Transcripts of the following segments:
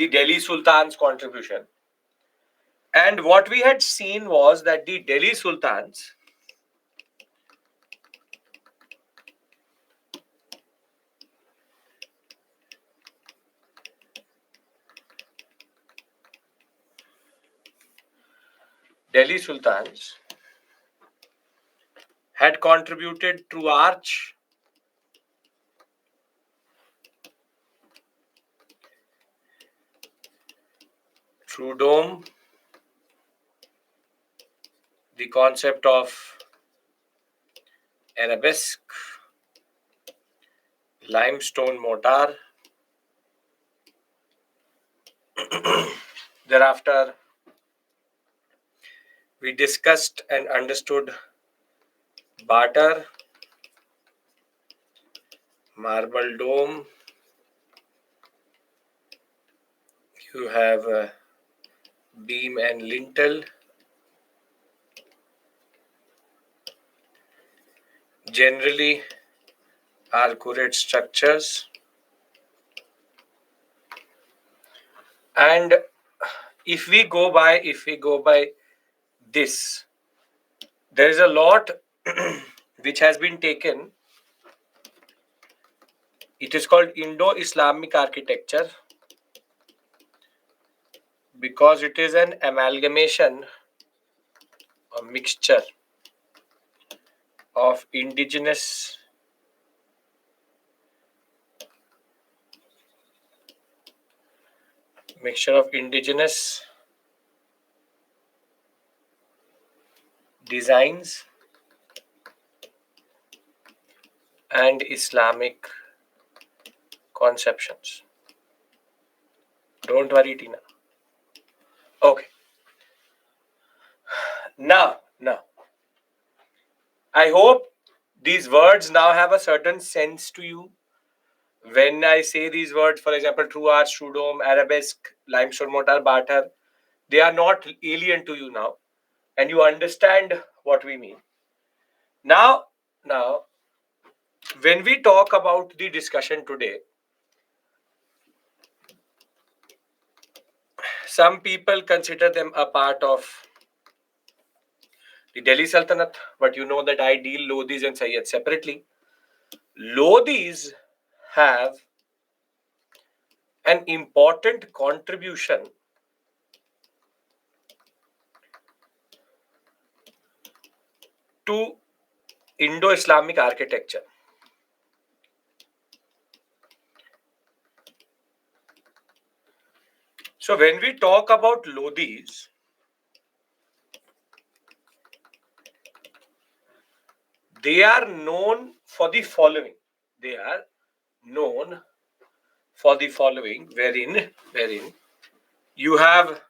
the Delhi Sultan's contribution. And what we had seen was that the Delhi Sultans had contributed through arch, through dome, the concept of arabesque, limestone mortar. Thereafter, we discussed and understood barter, marble dome. You have beam and lintel. Generally, arcuate structures. And if we go by this, there is a lot which has been taken. It is called Indo-Islamic architecture because it is an amalgamation, a mixture of indigenous designs and Islamic conceptions. Don't worry, Tina. Okay. Now, I hope these words now have a certain sense to you. When I say these words, for example, true arch, true dome, arabesque, limestone mortar, barter, they are not alien to you now, and you understand what we mean. Now, when we talk about the discussion today, some people consider them a part of the Delhi Sultanate, but you know that I deal Lodis and Sayyids separately. Lodis have an important contribution to Indo-Islamic architecture. So when we talk about Lodis, they are known for the following. Wherein you have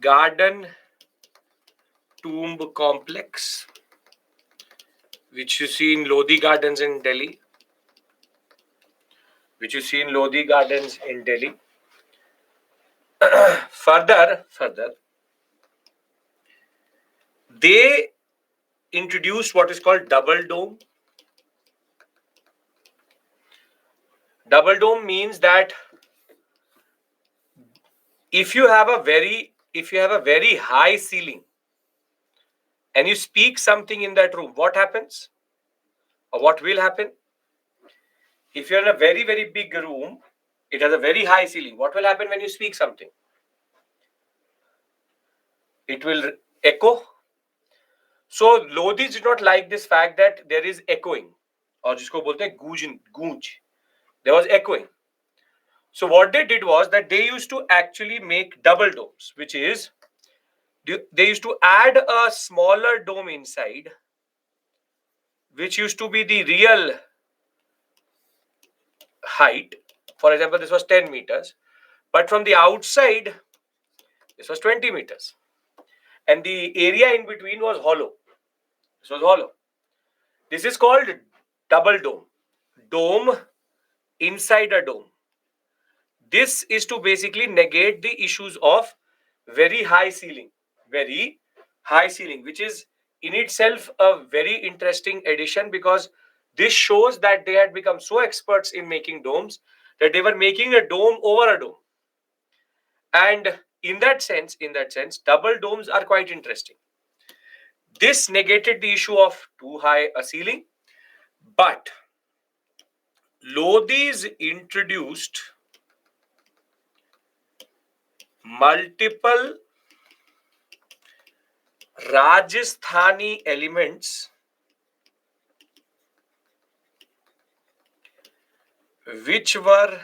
garden tomb complex, which you see in Lodi Gardens in Delhi. Further, they introduced what is called double dome. Double dome means that if you have a very high ceiling and you speak something in that room, what happens? Or what will happen? If you're in a very, very big room, it has a very high ceiling. What will happen when you speak something? It will echo. So Lodis did not like this fact that there is echoing, or jisko bolte hain goonj. There was echoing. So what they did was that they used to actually make double domes, which is they used to add a smaller dome inside, which used to be the real height. For example, this was 10 meters, but from the outside, this was 20 meters. And the area in between was hollow. This was hollow. This is called double dome. Dome inside a dome. This is to basically negate the issues of very high ceiling, which is in itself a very interesting addition because This shows that they had become so experts in making domes that they were making a dome over a dome. And in that sense, double domes are quite interesting. This negated the issue of too high a ceiling, but Lodis introduced multiple Rajasthani elements which were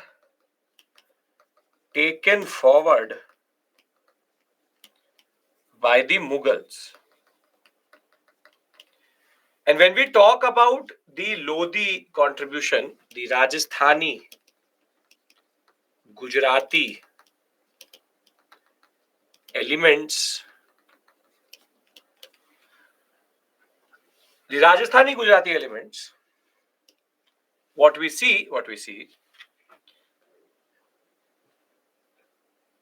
taken forward by the Mughals. And when we talk about the Lodi contribution, the Rajasthani-Gujarati elements, what we see,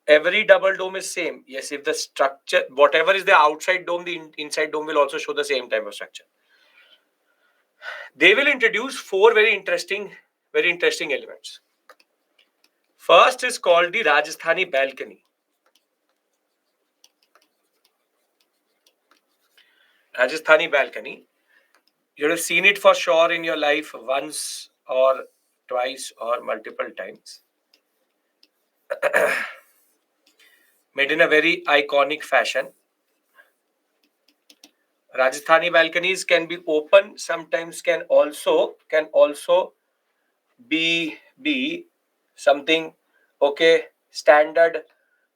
every double dome is same. Yes, if the structure, whatever is the outside dome, the inside dome will also show the same type of structure. They will introduce four very interesting elements. First is called the Rajasthani balcony. Rajasthani balcony. You have seen it for sure in your life once or twice or multiple times. Made in a very iconic fashion. Rajasthani balconies can be open, sometimes can also be something, okay, standard.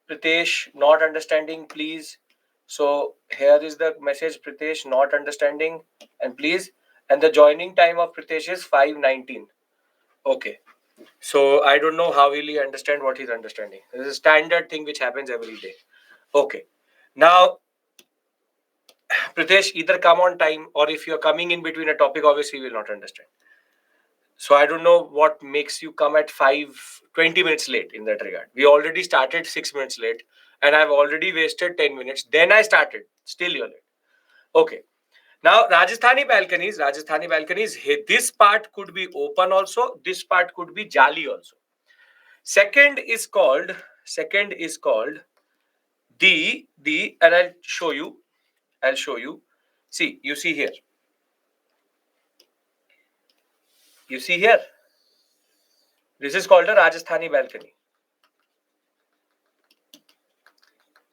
Pritesh, not understanding, please. So here is the message, Pritesh, not understanding, and please. And the joining time of Pritesh is 5:19. Okay. So I don't know how will he understand what he's understanding. This is a standard thing which happens every day. Okay. Now, Pritesh, either come on time, or if you're coming in between a topic, obviously you will not understand. So I don't know what makes you come at 20 minutes late in that regard. We already started 6 minutes late, and I've already wasted 10 minutes. Then I started. Still you're late. Okay. Now, Rajasthani balconies, this part could be open also. This part could be jali also. Second is called the, and I'll show you. See, you see here. This is called a Rajasthani balcony.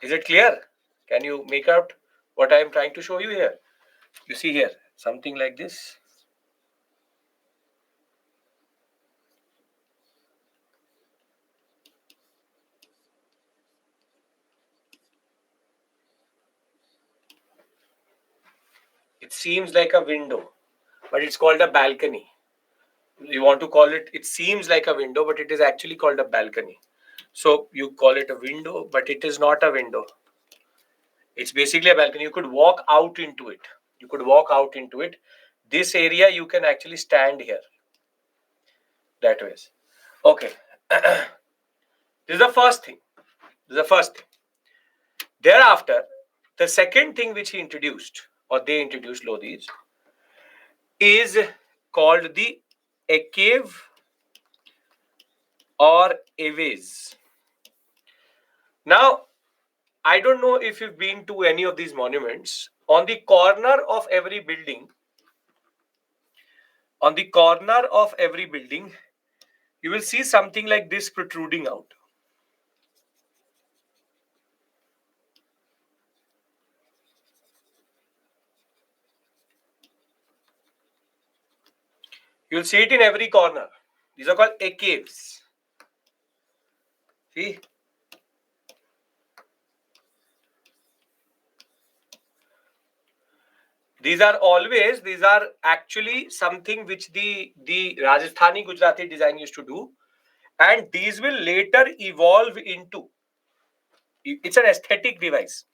Is it clear? Can you make out what I am trying to show you here? You see here, something like this. It seems like a window, but it's called a balcony. You want to call it, it seems like a window, but it is actually called a balcony. So you call it a window, but it is not a window. It's basically a balcony. You could walk out into it. This area, you can actually stand here. That way. Okay. This is the first thing. Thereafter, the second thing which he introduced, or they introduced, Lodis, is called the a cave or aves. Now, I don't know if you've been to any of these monuments. On the corner of every building, you will see something like this protruding out. You'll see it in every corner. These are called a caves. See? These are actually something which the Rajasthani Gujarati design used to do, and these will later evolve into, it's an aesthetic device.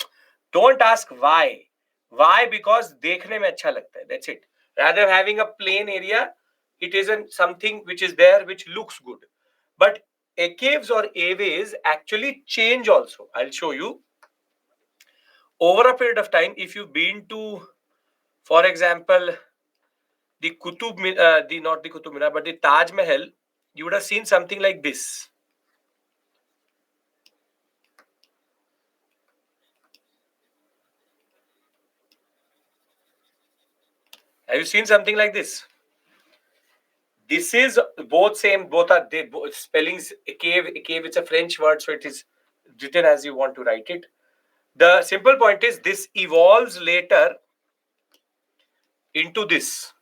Don't ask why. Why? Because dekhne mein acha lagta hai. That's it. Rather having a plain area, it isn't something which is there which looks good. But a caves or aways actually change also. I'll show you. Over a period of time, if you've been to, for example, the the not the Qutub Minar, but the Taj Mahal, you would have seen something like this. Have you seen something like this? This is both same. Both are they both spellings. A cave. A cave. It's a French word, so it is written as you want to write it. The simple point is this evolves later into this,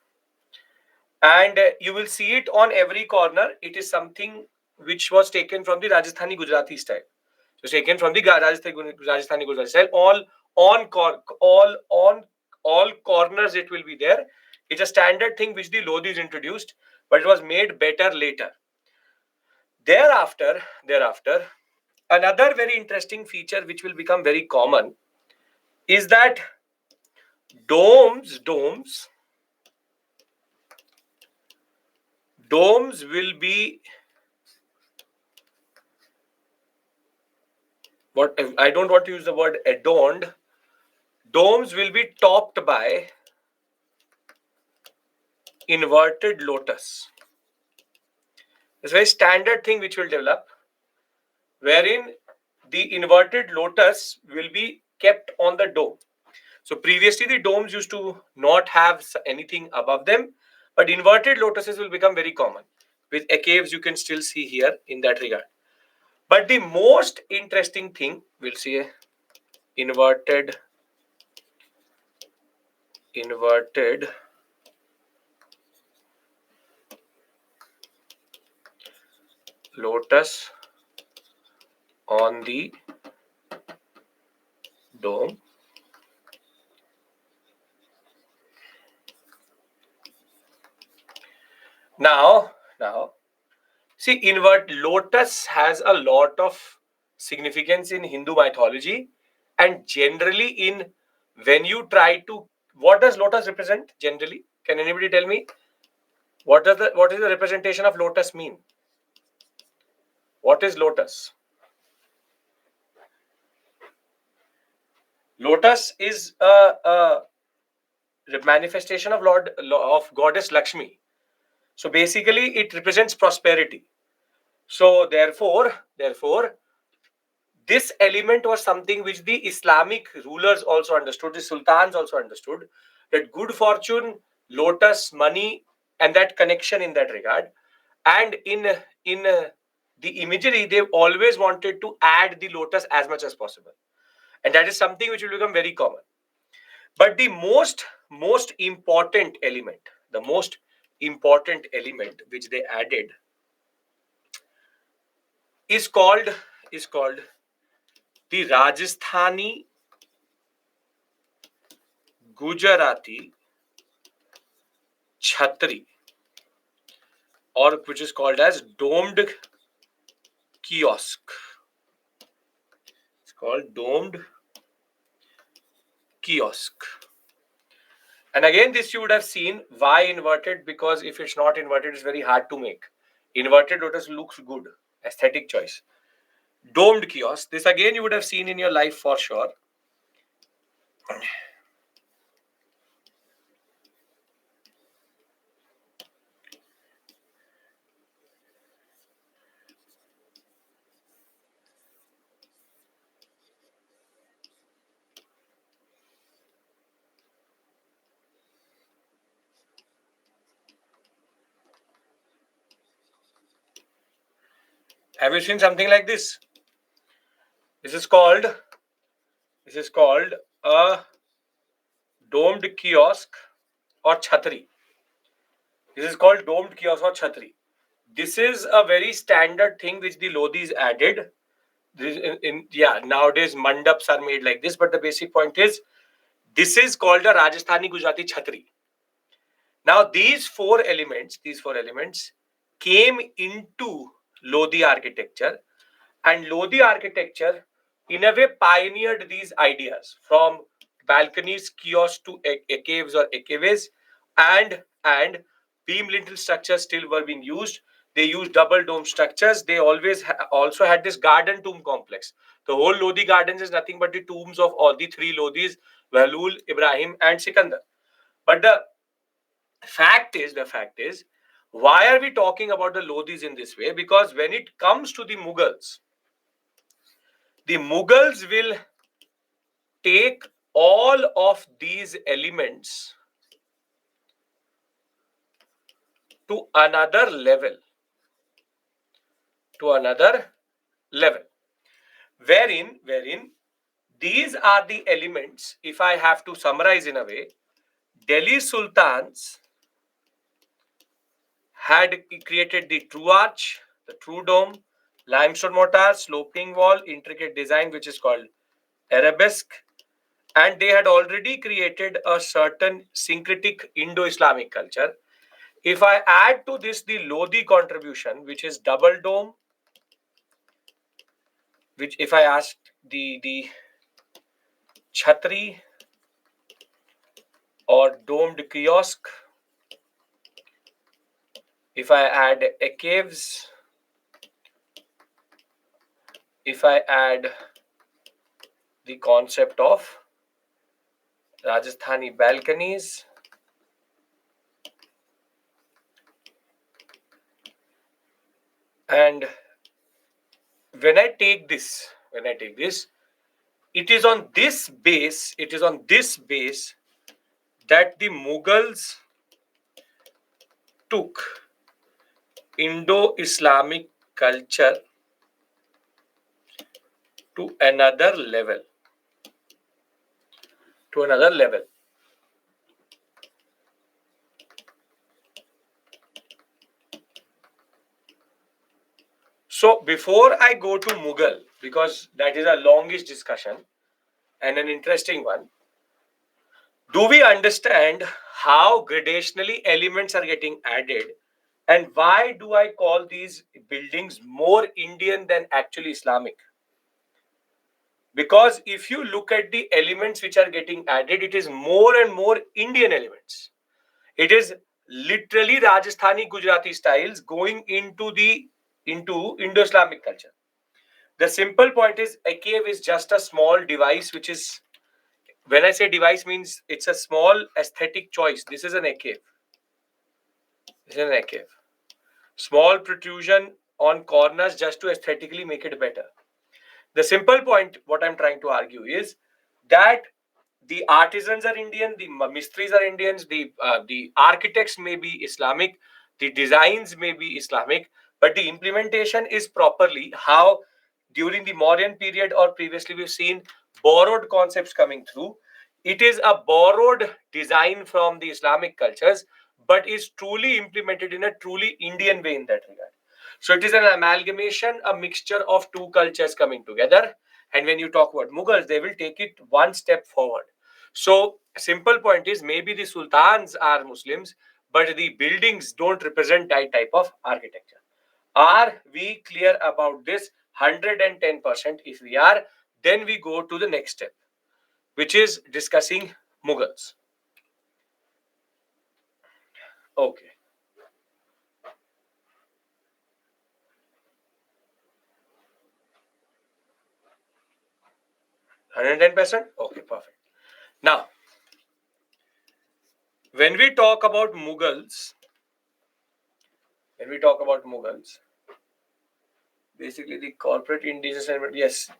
and you will see it on every corner. It is something which was taken from the Rajasthani-Gujarati style. So it's taken from the Rajasthani-Gujarati style. All corners it will be there. It's a standard thing which the Lodis introduced, but it was made better later. Thereafter, another very interesting feature which will become very common is that domes will be what I don't want to use the word adorned. Domes will be topped by inverted lotus. It's a very standard thing which will develop, wherein the inverted lotus will be kept on the dome. So previously the domes used to not have anything above them, but inverted lotuses will become very common. With caves you can still see here in that regard. But the most interesting thing, we'll see a inverted lotus on the dome. Now, see, invert lotus has a lot of significance in Hindu mythology, and generally in when you try to, what does lotus represent generally? Can anybody tell me what is the representation of lotus mean? What is lotus? Lotus is a manifestation of goddess Lakshmi. So basically, it represents prosperity. So therefore, this element was something which the Islamic rulers also understood, the sultans also understood, that good fortune, lotus, money, and that connection in that regard. And in the imagery, they've always wanted to add the lotus as much as possible, and that is something which will become very common. But the most important element, the most important element which they added is called the Rajasthani Gujarati Chhatri, or which is called as domed kiosk. It's called domed kiosk. And again, this you would have seen. Why inverted? Because if it's not inverted, it's very hard to make. Inverted lotus looks good. Aesthetic choice. Domed kiosk. This again you would have seen in your life for sure. Have you seen something like this? This is called a domed kiosk or chhatri. This is called domed kiosk or chhatri. This is a very standard thing which the Lodis added. Nowadays mandaps are made like this, but the basic point is this is called a Rajasthani-Gujarati chhatri. Now these four elements came into Lodi architecture, and Lodi architecture in a way pioneered these ideas from balconies, kiosks to caves or caves, and beam lintel structures still were being used. They used double dome structures. They always also had this garden tomb complex. The whole Lodi gardens is nothing but the tombs of all the three Lodis, Valul, Ibrahim, and Sikandar. But the The fact is, why are we talking about the Lodis in this way? Because when it comes to the Mughals will take all of these elements to another level, wherein these are the elements. If I have to summarize in a way, Delhi Sultans had created the true arch, the true dome, limestone mortar, sloping wall, intricate design, which is called arabesque, and they had already created a certain syncretic Indo-Islamic culture. If I add to this the Lodi contribution, which is double dome, which if I ask the chhatri or domed kiosk, if I add caves, if I add the concept of Rajasthani balconies, and when I take this, it is on this base, that the Mughals took Indo-Islamic culture to another level. So before I go to Mughal, because that is a longish discussion and an interesting one, do we understand how gradationally elements are getting added, and why do I call these buildings more Indian than actually Islamic? Because if you look at the elements which are getting added, it is more and more Indian elements. It is literally Rajasthani-Gujarati styles going into Indo-Islamic culture. The simple point is, a cave is just a small device, which is, when I say device, means it's a small aesthetic choice. This is an cave. Small protrusion on corners just to aesthetically make it better. The simple point, what I'm trying to argue is that the artisans are Indian, the mistris are Indians, the architects may be Islamic, the designs may be Islamic, but the implementation is properly how during the modern period or previously we've seen borrowed concepts coming through. It is a borrowed design from the Islamic cultures, but is truly implemented in a truly Indian way in that regard. So it is an amalgamation, a mixture of two cultures coming together. And when you talk about Mughals, they will take it one step forward. So simple point is, maybe the sultans are Muslims, but the buildings don't represent that type of architecture. Are we clear about this? 110%. If we are, then we go to the next step, which is discussing Mughals. Okay. $110%? Okay, perfect. Now, when we talk about Mughals, basically the corporate indigenous element, yes.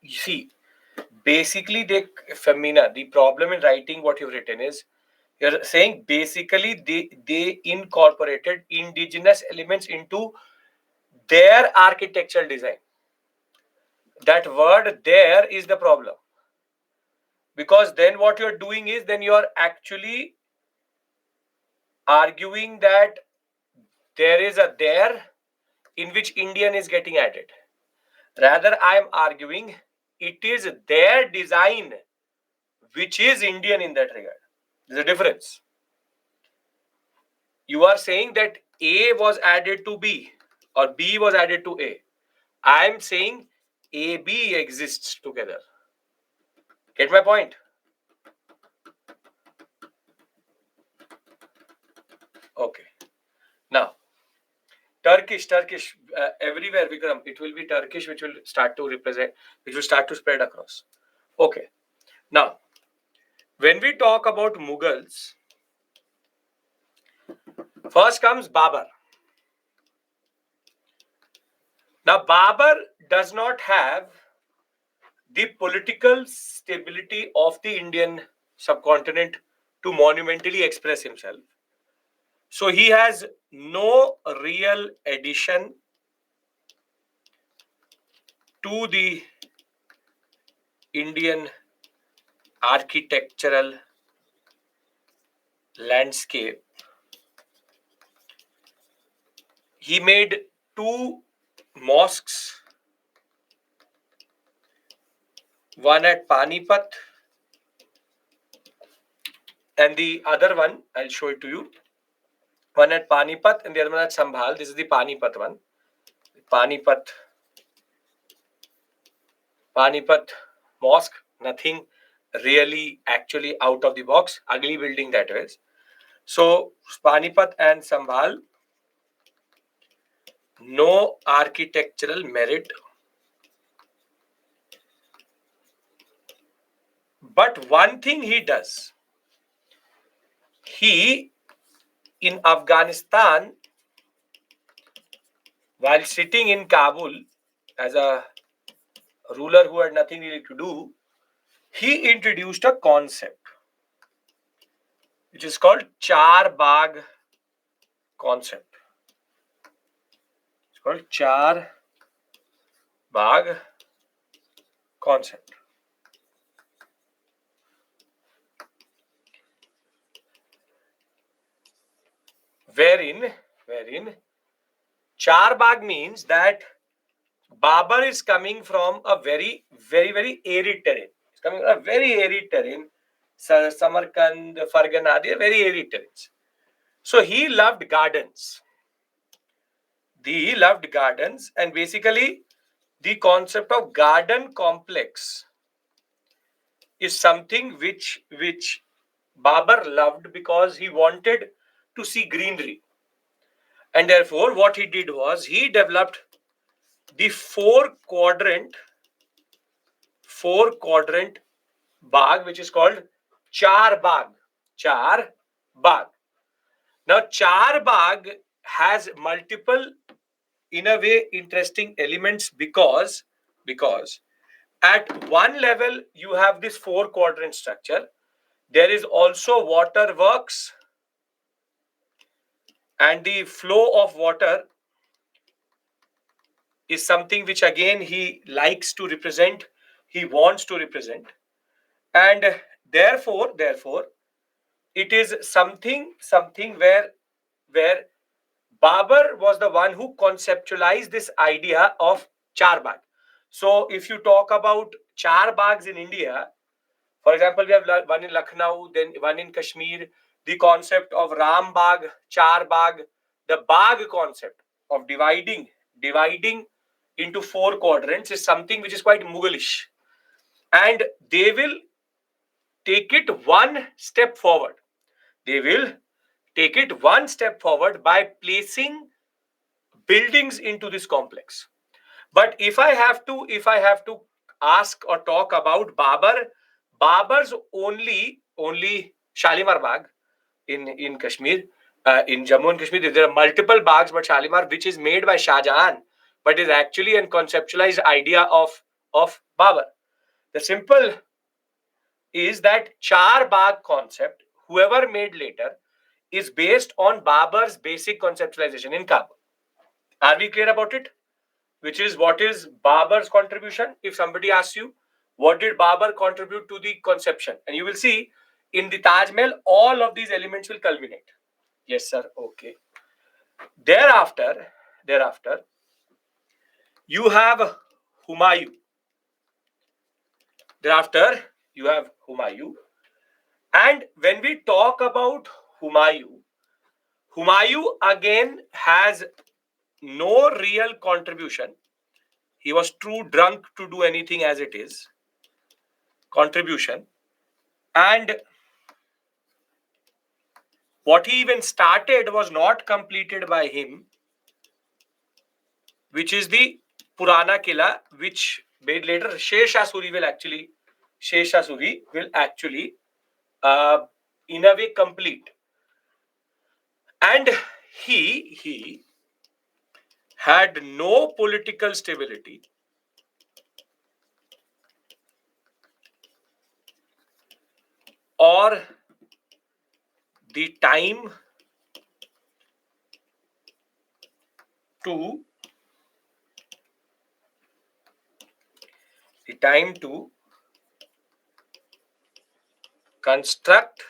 You see, basically the problem in writing what you've written is, you're saying basically they incorporated indigenous elements into their architectural design. That word there is the problem. Because then what you're doing is, then you're actually arguing that there is a there in which Indian is getting added. Rather, I am arguing it is their design which is Indian in that regard. There's a difference. You are saying that A was added to B or B was added to A. I am saying AB exists together. Get my point? Okay. Now, Turkish, everywhere, Vikram, it will be Turkish, which will start to represent, which will start to spread across. Okay. Now, when we talk about Mughals, First comes Babur. Now, Babur does not have the political stability of the Indian subcontinent to monumentally express himself. So he has no real addition to the Indian architectural landscape. He made 2 mosques, one at Panipat and the other one, I'll show it to you. One at Panipat and the other one at Sambhal. This is the Panipat one. Panipat mosque, nothing really actually out of the box, ugly building that is. So Panipat and Sambhal, no architectural merit. But one thing he does, he in Afghanistan, while sitting in Kabul as a ruler who had nothing really to do, he introduced a concept which is called Char Bagh concept. It's called Char Bagh concept. Wherein Char Bagh means that Babur is coming from a very arid terrain. He's coming from a very arid terrain. Samarkand, Fargana, they are very arid terrains. So he loved gardens. He loved gardens, and basically the concept of garden complex is something which Babur loved because he wanted to see greenery. And therefore, what he did was he developed the 4-quadrant Bagh, which is called Char Bagh. Char Bagh. Now, Char Bagh has multiple, in a way, interesting elements because at one level you have this 4-quadrant structure. There is also water works, and the flow of water is something which again he likes to represent, he wants to represent, and therefore it is something where Babur was the one who conceptualized this idea of Char Bagh. So if you talk about Char Baghs in India, for example, we have one in Lucknow, then one in Kashmir, the concept of Ram Bagh, Char Bagh, the Bagh concept of dividing into 4 quadrants is something which is quite Mughalish. And they will take it one step forward. They will take it one step forward by placing buildings into this complex. But if I have to ask or talk about Babur's only Shalimar Bagh in Kashmir, in Jammu and Kashmir, there are multiple baghs, but Shalimar, which is made by Shah Jahan, but is actually a conceptualized idea of Babur. The simple is that Char Bagh concept, whoever made later, is based on Babur's basic conceptualization in Kabul. Are we clear about it? Which is what is Babur's contribution? If somebody asks you, what did Babur contribute to the conception? And you will see in the Taj Mahal, all of these elements will culminate. Yes, sir. Okay. Thereafter, you have Humayun. And when we talk about Humayun again has no real contribution. He was too drunk to do anything as it is. Contribution. And what he even started was not completed by him, which is the Purana Killa, which made later Sher Shah Suri will actually in a way complete. And he had no political stability or the time to construct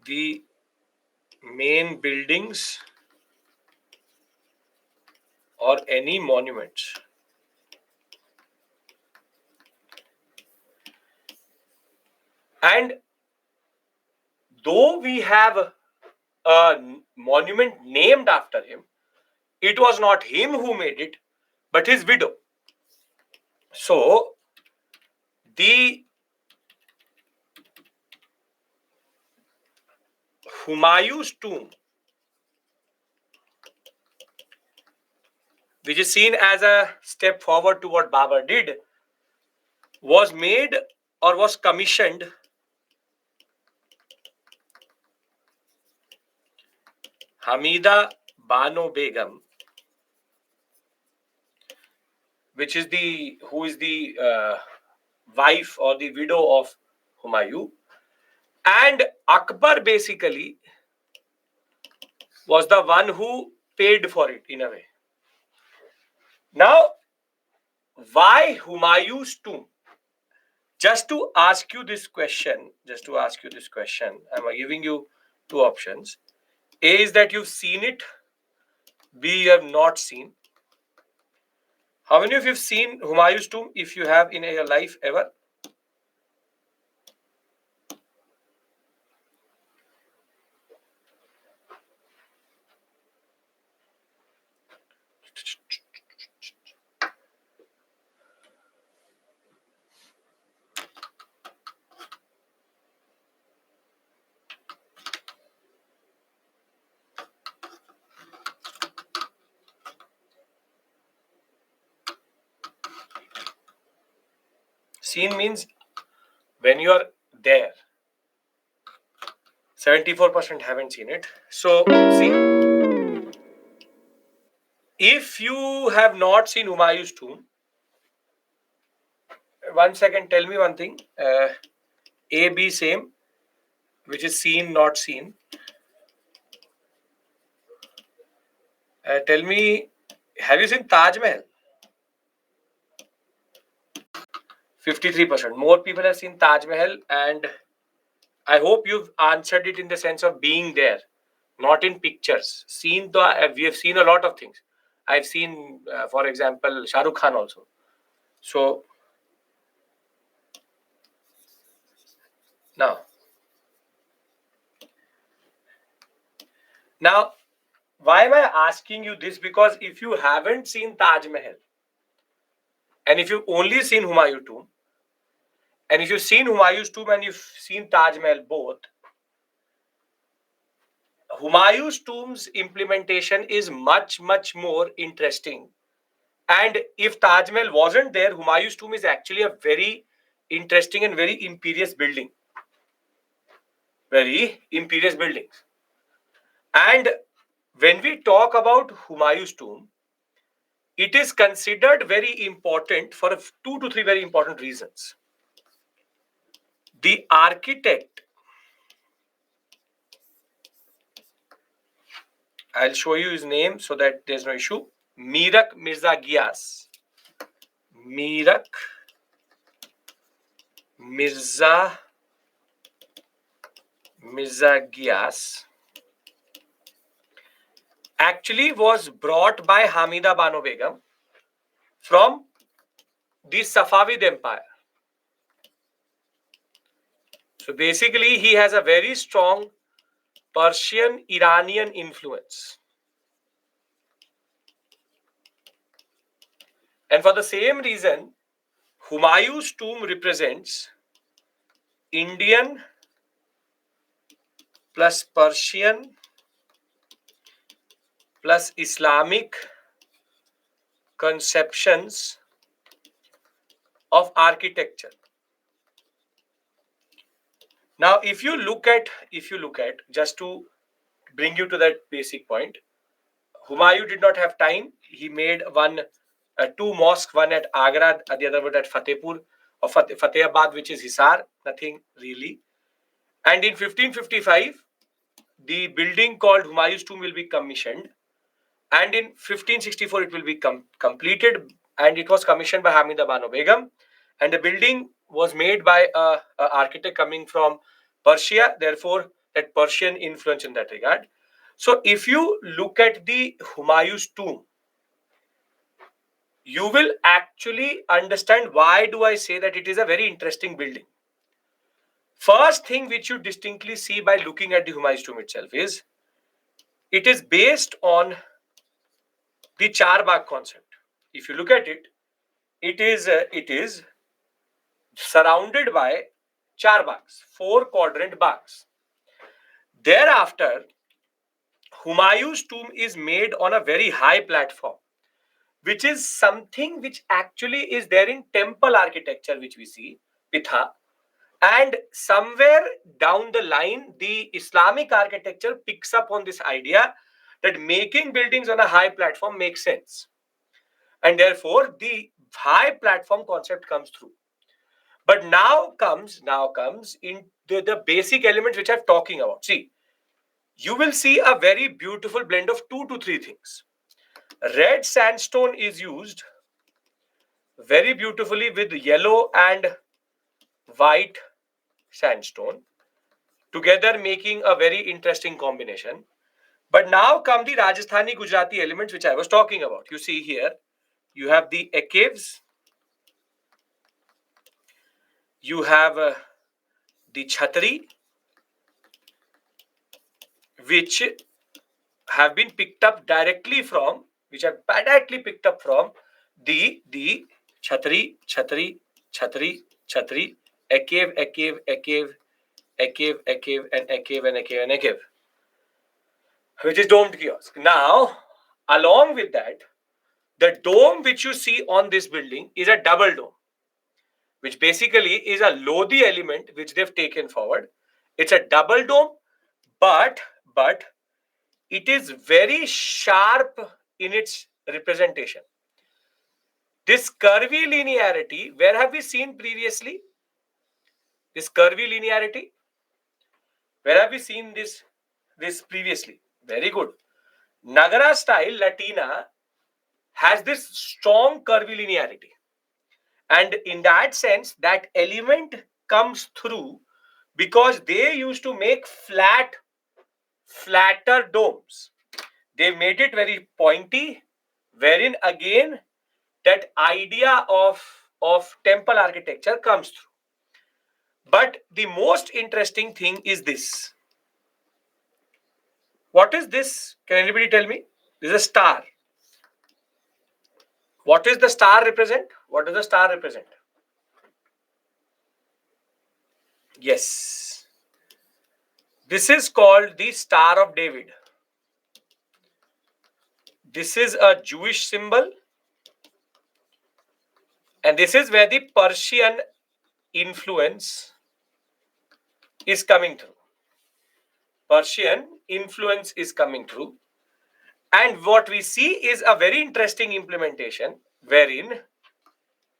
the main buildings or any monuments. And though we have a monument named after him, it was not him who made it, but his widow. So, the Humayun's tomb, which is seen as a step forward to what Babur did, was made or was commissioned Hamida Bano Begum, which is the wife or the widow of Humayun, and Akbar basically was the one who paid for it in a way. Now, why Humayun's tomb? Just to ask you this question, I'm giving you two options. A is that you've seen it. B, you have not seen. How many of you have seen Humayun's tomb if you have in your life ever? Seen means when you are there. 74% haven't seen it. So, see, if you have not seen Humayun's tomb, 1 second, tell me one thing. A, B, same, which is seen, not seen. Tell me, have you seen Taj Mahal? 53%. More people have seen Taj Mahal, and I hope you've answered it in the sense of being there, not in pictures. We have seen a lot of things. I've seen, for example, Shah Rukh Khan also. So, now, why am I asking you this? Because if you haven't seen Taj Mahal, and if you've only seen Humayun's tomb, and if you've seen Humayun's tomb and you've seen Taj Mahal both, Humayun's tomb's implementation is much, much more interesting. And if Taj Mahal wasn't there, Humayun's tomb is actually a very interesting and very imperious building. Very imperious buildings. And when we talk about Humayun's tomb, it is considered very important for 2 to 3 very important reasons. The architect, I'll show you his name so that there's no issue. Mirak Mirza Giyas. Mirak Mirza Giyas actually was brought by Hamida Bano Begum from the Safavid Empire. So basically, he has a very strong Persian Iranian influence. And for the same reason, Humayun's tomb represents Indian plus Persian plus Islamic conceptions of architecture. Now, if you look at, just to bring you to that basic point, Humayun did not have time. He made two mosques, one at Agra, the other one at Fatehpur or Fatehabad, which is Hisar. Nothing really. And in 1555, the building called Humayun's tomb will be commissioned. And in 1564, it will be completed. And it was commissioned by Hamida Bano Begum. And the building was made by an architect coming from Persia. Therefore, that Persian influence in that regard. So, if you look at the Humayun's tomb, you will actually understand why do I say that it is a very interesting building. First thing which you distinctly see by looking at the Humayun's tomb itself is it is based on the Charbagh concept. If you look at it, it is surrounded by Charbaghs, 4-quadrant baghs. Thereafter, Humayun's tomb is made on a very high platform, which is something which actually is there in temple architecture, which we see, Pitha. And somewhere down the line, the Islamic architecture picks up on this idea that making buildings on a high platform makes sense. And therefore, the high platform concept comes through. But now comes in the basic elements which I'm talking about. See, you will see a very beautiful blend of 2 to 3 things. Red sandstone is used very beautifully with yellow and white sandstone, together making a very interesting combination. But now come the Rajasthani-Gujarati elements which I was talking about. You see here, you have the caves, you have the chhatri, which have been picked up directly from, the chhatri, a cave, and a cave, which is domed kiosk. Now, along with that, the dome which you see on this building is a double dome, which basically is a Lodi element which they've taken forward. It's a double dome, but it is very sharp in its representation. This curvy linearity, where have we seen previously? This curvy linearity, where have we seen this previously? Very good. Nagara style Latina has this strong curvy linearity. And in that sense, that element comes through because they used to make flatter domes. They made it very pointy, wherein again that idea of temple architecture comes through. But the most interesting thing is this. What is this? Can anybody tell me? This is a star. What is the star represent? What does the star represent? Yes. This is called the Star of David. This is a Jewish symbol. And this is where the Persian influence is coming through. Persian influence is coming through. And what we see is a very interesting implementation wherein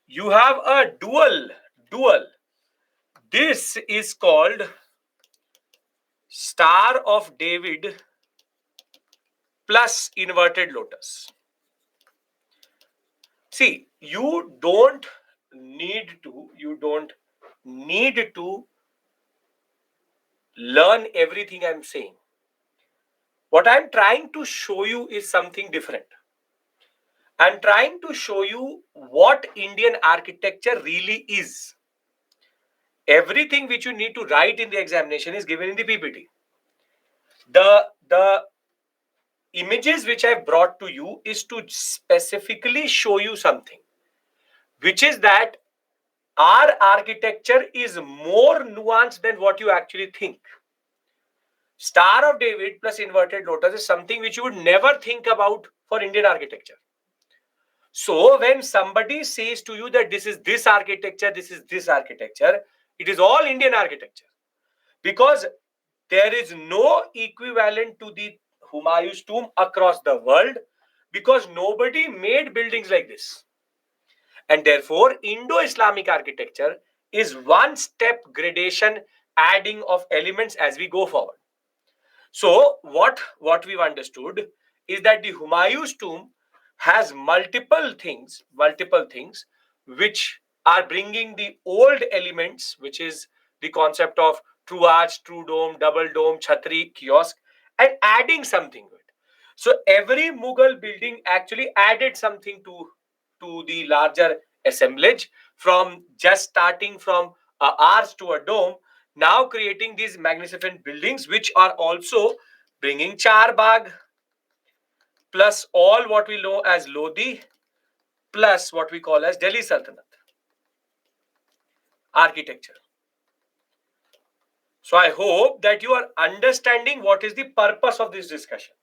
you have a dual. This is called Star of David plus inverted lotus. See, you don't need to learn everything I'm saying. What I'm trying to show you is something different. I'm trying to show you what Indian architecture really is. Everything which you need to write in the examination is given in the PPT. The images which I've brought to you is to specifically show you something, which is that our architecture is more nuanced than what you actually think. Star of David plus inverted lotus is something which you would never think about for Indian architecture. So when somebody says to you that this is this architecture, this is this architecture, it is all Indian architecture, because there is no equivalent to the Humayun's tomb across the world, because nobody made buildings like this. And therefore, Indo-Islamic architecture is one step gradation adding of elements as we go forward. So what we've understood is that the Humayun's tomb has multiple things which are bringing the old elements, which is the concept of true arch, true dome, double dome, chhatri, kiosk, and adding something to it. So every Mughal building actually added something to the larger assemblage, from just starting from a arch to a dome, now creating these magnificent buildings which are also bringing Char Bagh plus all what we know as Lodi plus what we call as Delhi Sultanate architecture. So I hope that you are understanding what is the purpose of this discussion.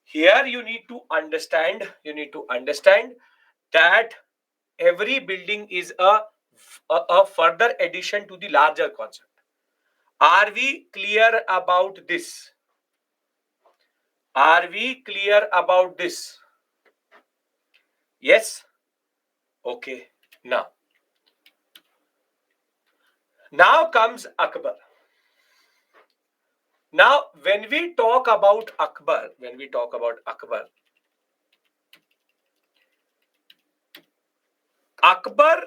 Here you need to understand that every building is a further addition to the larger concept. Are we clear about this? Are we clear about this? Yes? Okay. Now comes Akbar. Now, when we talk about Akbar, Akbar,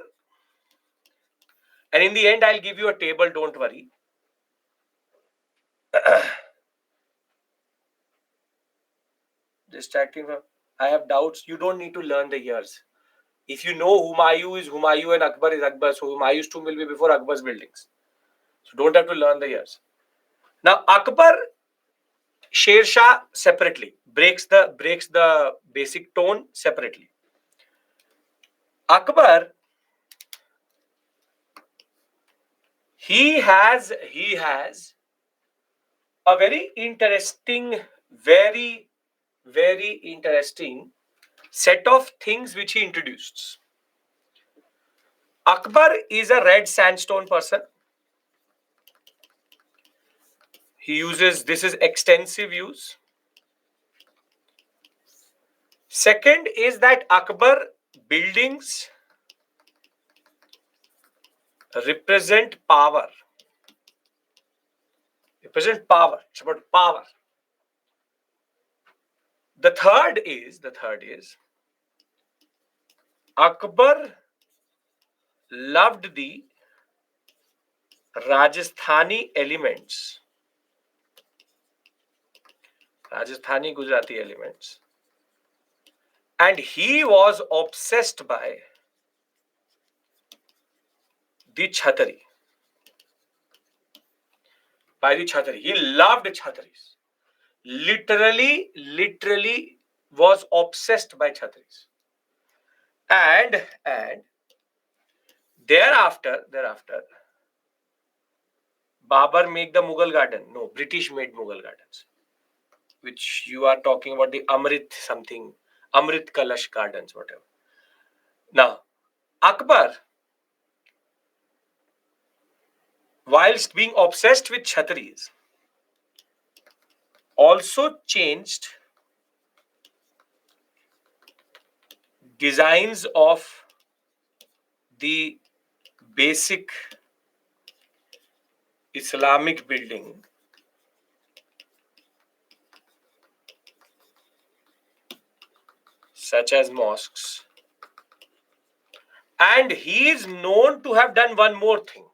and in the end, I'll give you a table, don't worry. Distracting from, I have doubts. You don't need to learn the years. If you know Humayun is Humayun and Akbar is Akbar, so Humayun's tomb will be before Akbar's buildings. So don't have to learn the years. Now, Akbar, Sher Shah separately breaks the basic tone separately. Akbar, he has a very interesting set of things which he introduced. Akbar is a red sandstone person. He uses, this is extensive use. Second is that Akbar buildings represent power. It's about power. The third is Akbar loved the Rajasthani elements, Rajasthani-Gujarati elements, and he was obsessed by the Chhatri. He loved Chhatris. Literally was obsessed by Chhatris. And thereafter, Babur made the Mughal garden. No, British made Mughal gardens. Which you are talking about the Amrit Kalash gardens, whatever. Now, Akbar, whilst being obsessed with Chhatris, also changed designs of the basic Islamic building such as mosques, and he is known to have done one more thing.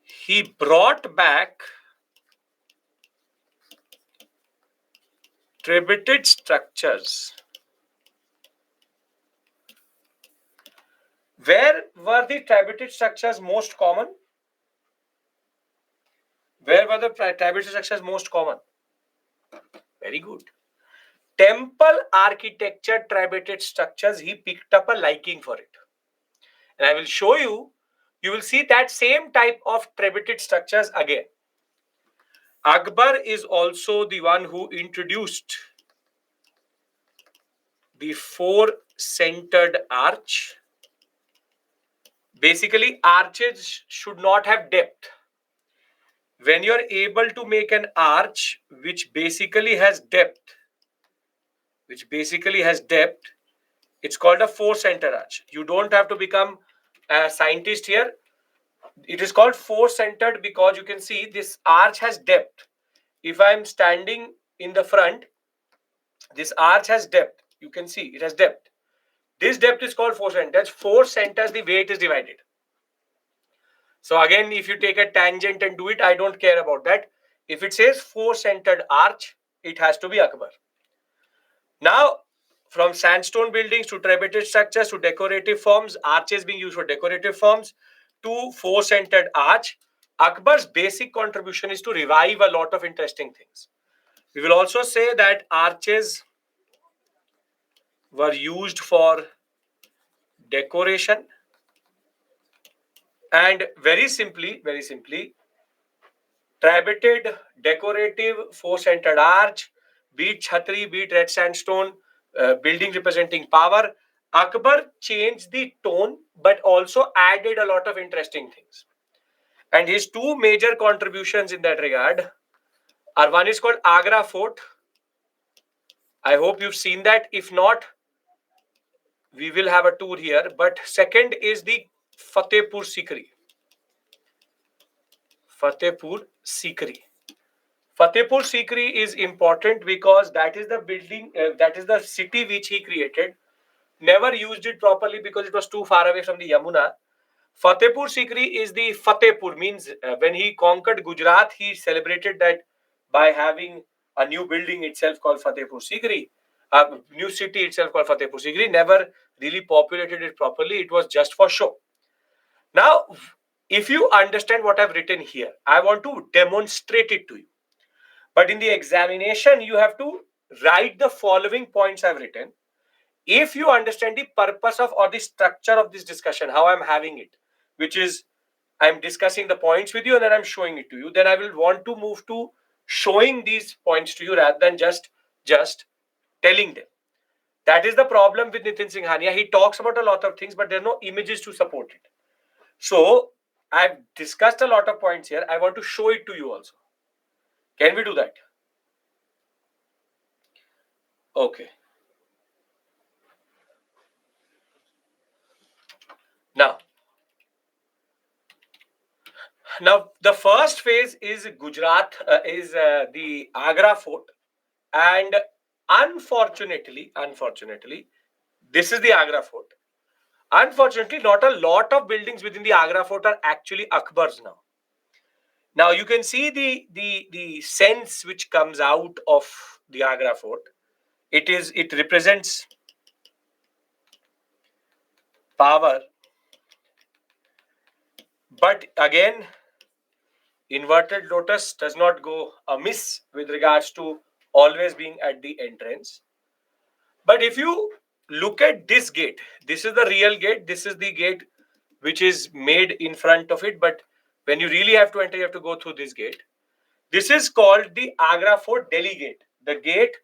He brought back tributed structures. Where were the tributed structures most common? Where were the tributed structures most common? Very good. Temple architecture tributed structures, he picked up a liking for it. And I will show you, you will see that same type of tributed structures again. Akbar is also the one who introduced the four-centered arch. Basically, arches should not have depth. When you're able to make an arch which basically has depth, it's called a four-centered arch. You don't have to become a scientist here. It is called four-centered because you can see this arch has depth. If I'm standing in the front, this arch has depth. You can see it has depth. This depth is called four-centered. That's four centers the way it is divided. So again, if you take a tangent and do it, I don't care about that. If it says four-centered arch, it has to be Akbar. Now, from sandstone buildings to trapezoid structures to decorative forms, arches being used for decorative forms, to four-centered arch, Akbar's basic contribution is to revive a lot of interesting things. We will also say that arches were used for decoration, and very simply, trapezoid, decorative, four-centered arch, be it chhatri, be it red sandstone, building representing power. Akbar changed the tone, but also added a lot of interesting things. And his two major contributions in that regard are, one is called Agra Fort. I hope you've seen that. If not, we will have a tour here. But second is the Fatehpur Sikri. Fatehpur Sikri. Fatehpur Sikri is important because that is the building, that is the city which he created. Never used it properly because it was too far away from the Yamuna. Fatehpur Sikri is the Fatehpur, means when he conquered Gujarat, he celebrated that by having a new building itself called Fatehpur Sikri, a new city itself called Fatehpur Sikri. Never really populated it properly. It was just for show. Now, if you understand what I've written here, I want to demonstrate it to you. But in the examination, you have to write the following points I've written. If you understand the purpose of or the structure of this discussion, how I'm having it, which is I'm discussing the points with you and then I'm showing it to you, then I will want to move to showing these points to you rather than just telling them. That is the problem with Nitin Singhania. He talks about a lot of things, but there are no images to support it. So I've discussed a lot of points here. I want to show it to you also. Can we do that? Okay. Now the first phase is Gujarat, is the Agra Fort, and unfortunately, this is the Agra Fort. Unfortunately, not a lot of buildings within the Agra Fort are actually Akbar's now. Now you can see the sense which comes out of the Agra Fort. It represents power, but again, inverted lotus does not go amiss with regards to always being at the entrance. But if you look at this gate, this is the real gate. This is the gate which is made in front of it. But when you really have to enter, you have to go through this gate. This is called the Agra Fort Delhi Gate. The gate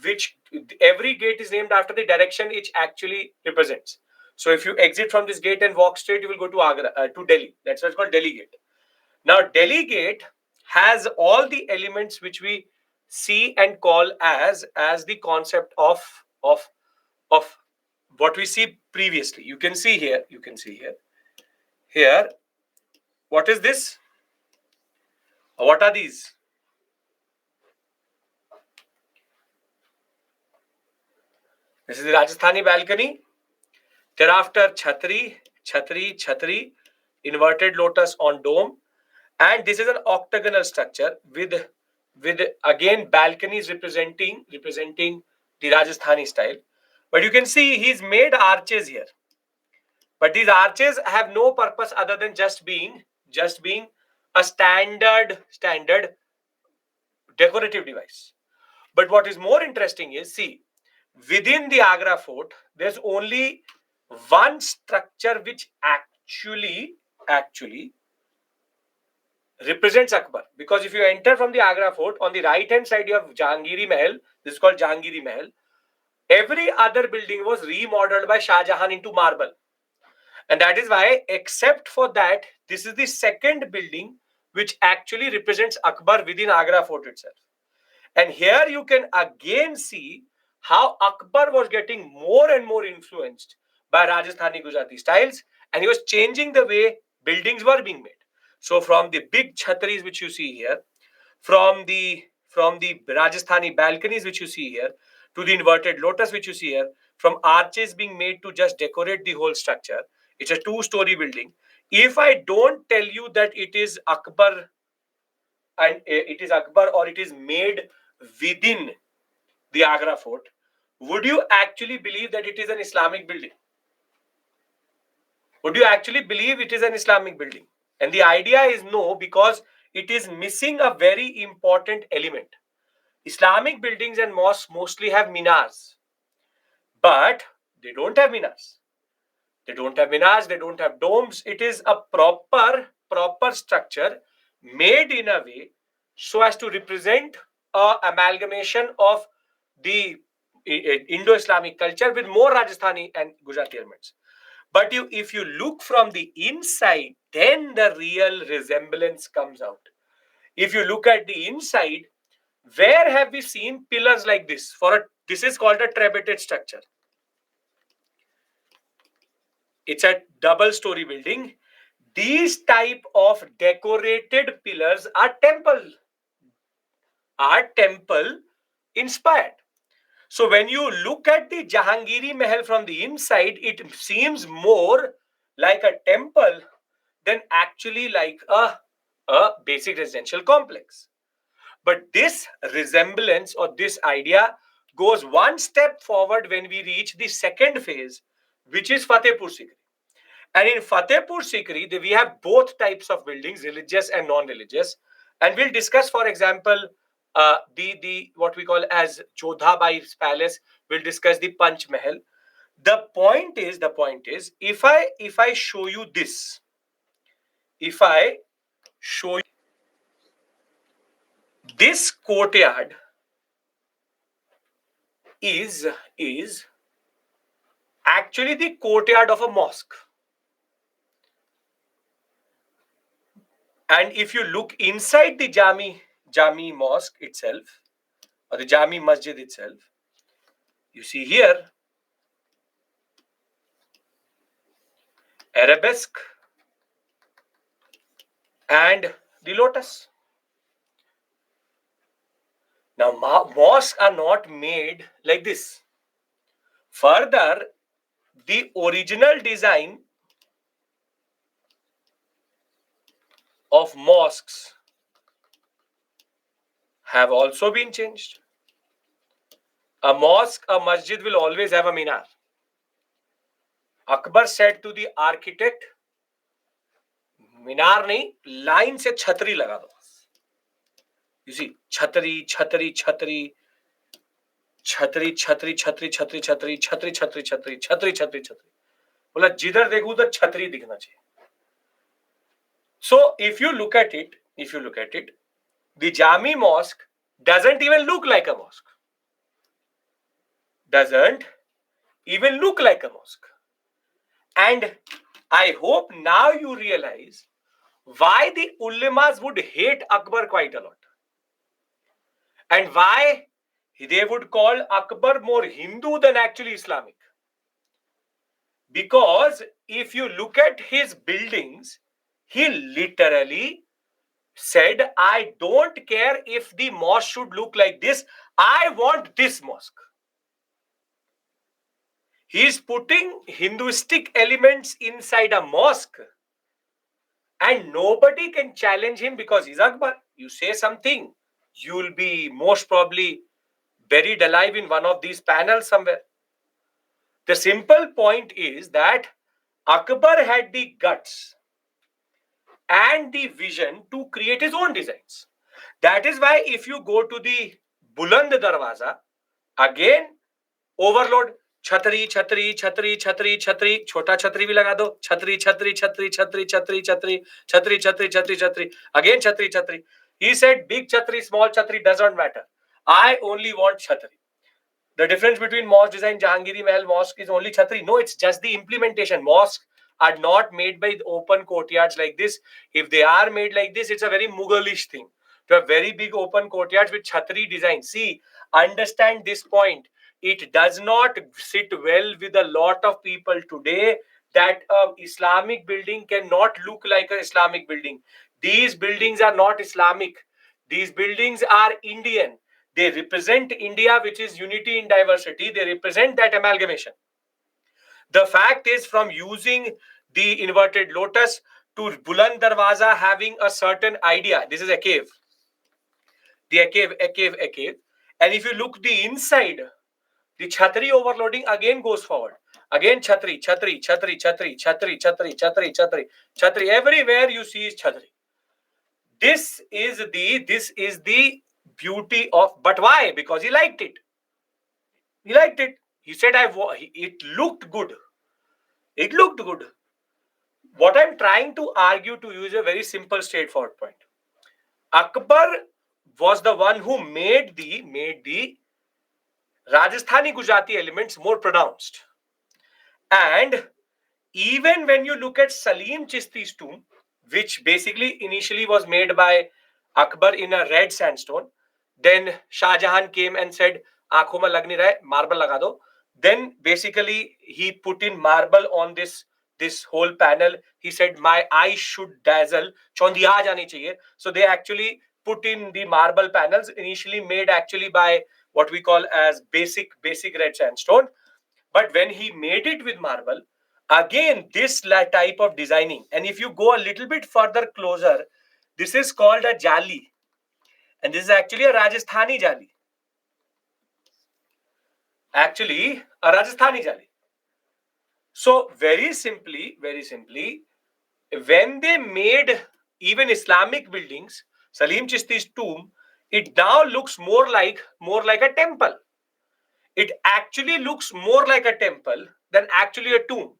which every gate is named after the direction it actually represents. So if you exit from this gate and walk straight, you will go to Agra, to Delhi. That's why it's called Delhi Gate. Now, Delhi Gate has all the elements which we see and call as the concept of what we see previously. You can see here. Here, what is this? What are these? This is the Rajasthani balcony. Thereafter, chhatri, inverted lotus on dome. And this is an octagonal structure with again balconies representing the Rajasthani style. But you can see he's made arches here. But these arches have no purpose other than just being a standard decorative device. But what is more interesting is, see, within the Agra Fort, there's only one structure which actually represents Akbar. Because if you enter from the Agra Fort, on the right hand side you have Jahangiri Mahal. This is called Jahangiri Mahal. Every other building was remodeled by Shah Jahan into marble. And that is why, except for that, this is the second building which actually represents Akbar within Agra fort itself. And here you can again see how Akbar was getting more and more influenced by Rajasthani-Gujarati styles, and he was changing the way buildings were being made. So from the big chhatris which you see here, from the Rajasthani balconies which you see here, to the inverted lotus which you see here, from arches being made to just decorate the whole structure. It's a two-story building. If I don't tell you that it is Akbar and it is Akbar or it is made within the Agra fort, would you actually believe that it is an Islamic building? Would you actually believe it is an Islamic building? And the idea is no, because it is missing a very important element. Islamic buildings and mosques mostly have minars, but they don't have minars. They don't have minars, they don't have domes. It is a proper structure made in a way so as to represent a amalgamation of the Indo-Islamic culture with more Rajasthani and Gujarati elements. But if you look from the inside, then the real resemblance comes out. If you look at the inside, where have we seen pillars like this? This is called a trabeted structure. It's a double-story building. These type of decorated pillars are temple inspired. So when you look at the Jahangiri Mahal from the inside, it seems more like a temple than actually like a basic residential complex. But this resemblance or this idea goes one step forward when we reach the second phase, which is Fatehpur Sikri. And in Fatehpur Sikri, we have both types of buildings, religious and non-religious. And we'll discuss, for example, the what we call as Jodha Bai's palace. We'll discuss the Panch Mahal. The point is, if I show you this, if I show you this courtyard is actually the courtyard of a mosque. And if you look inside the Jami mosque itself, or the Jami Masjid itself, you see here arabesque and the lotus. Now, mosques are not made like this. Further, the original design of mosques have also been changed. A mosque, a masjid will always have a minar. Akbar said to the architect, मीनार नहीं, line से छतरी लगा दो. You see, छतरी छतरी छतरी छतरी छतरी छतरी छतरी छतरी छतरी छतरी छतरी छतरी छतरी छतरी, बोला जिधर देखो उधर छतरी दिखना चाहिए. So if you look at it, the Jami mosque doesn't even look like a mosque. Doesn't even look like a mosque. And I hope now you realize why the ulemas would hate Akbar quite a lot. And why they would call Akbar more Hindu than actually Islamic. Because if you look at his buildings, he literally said, I don't care if the mosque should look like this. I want this mosque. He is putting Hinduistic elements inside a mosque. And nobody can challenge him because he's Akbar. You say something, you will be most probably buried alive in one of these panels somewhere. The simple point is that Akbar had the guts and the vision to create his own designs. That is why if you go to the Buland Darwaza, again, overload. छतरी छतरी छतरी छतरी छतरी, छोटा छतरी भी लगा दो. छतरी छतरी छतरी छतरी छतरी छतरी छतरी छतरी छतरी छतरी, again छतरी छतरी. He said big छतरी, small छतरी doesn't matter. I only want छतरी. The difference between mosque design, Jahangiri Mahal mosque is only chhatri. No, it's just the implementation. Mosques are not made by open courtyards like this. If they are made like this, it's a very Mughalish thing. To have very big open courtyards with chhatri design. See, understand this point. It does not sit well with a lot of people today that Islamic building cannot look like an Islamic building. These buildings are not Islamic. These buildings are Indian. They represent India, which is unity in diversity. They represent that amalgamation. The fact is, from using the inverted lotus to Buland Darwaza having a certain idea. This is a cave. A cave. And if you look the inside, the chhatri overloading again goes forward. Again chhatri. Everywhere you see is chhatri. This is the beauty of. But why? Because he liked it. He liked it. He said, it looked good. It looked good. What I'm trying to argue to you is a very simple, straightforward point. Akbar was the one who made the Rajasthani-Gujarati elements more pronounced. And even when you look at Salim Chisti's tomb, which basically initially was made by Akbar in a red sandstone, then Shah Jahan came and said, "Aankhon mein lag nahi raha hai, marble laga do." Then basically he put in marble on this whole panel. He said, "My eyes should dazzle, chondi aa jani chahiye." So they actually put in the marble panels, initially made actually by what we call as basic red sandstone. But when he made it with marble, again this type of designing, and if you go a little bit further closer, this is called a jali, and this is actually a Rajasthani jali. Actually, a Rajasthani jali. So very simply, when they made even Islamic buildings, Salim Chisti's tomb, it now looks more like a temple. It actually looks more like a temple than actually a tomb,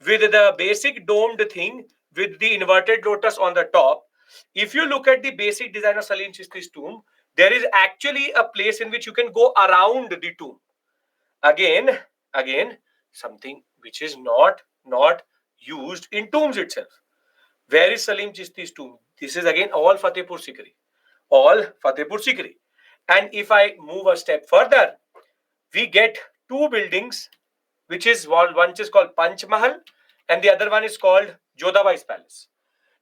with the basic domed thing with the inverted lotus on the top. If you look at the basic design of Salim Chisti's tomb, there is actually a place in which you can go around the tomb. Again, something which is not used in tombs itself. Where is Salim Chisti's tomb? This is again all Fatehpur Sikri. And if I move a step further, we get two buildings, which is one is called Panch Mahal and the other one is called Jodhabai's Palace.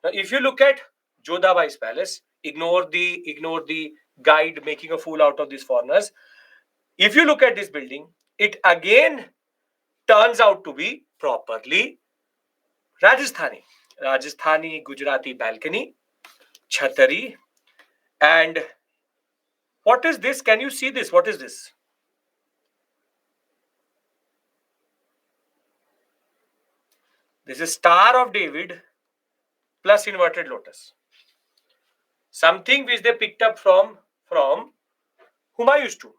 Now, if you look at Jodhabai's Palace, ignore the guide making a fool out of these foreigners. If you look at this building, it again turns out to be properly Rajasthani-Gujarati balcony, chhatari, and what is this? Can you see this? What is this? This is Star of David plus inverted lotus. Something which they picked up from Humayun's tomb.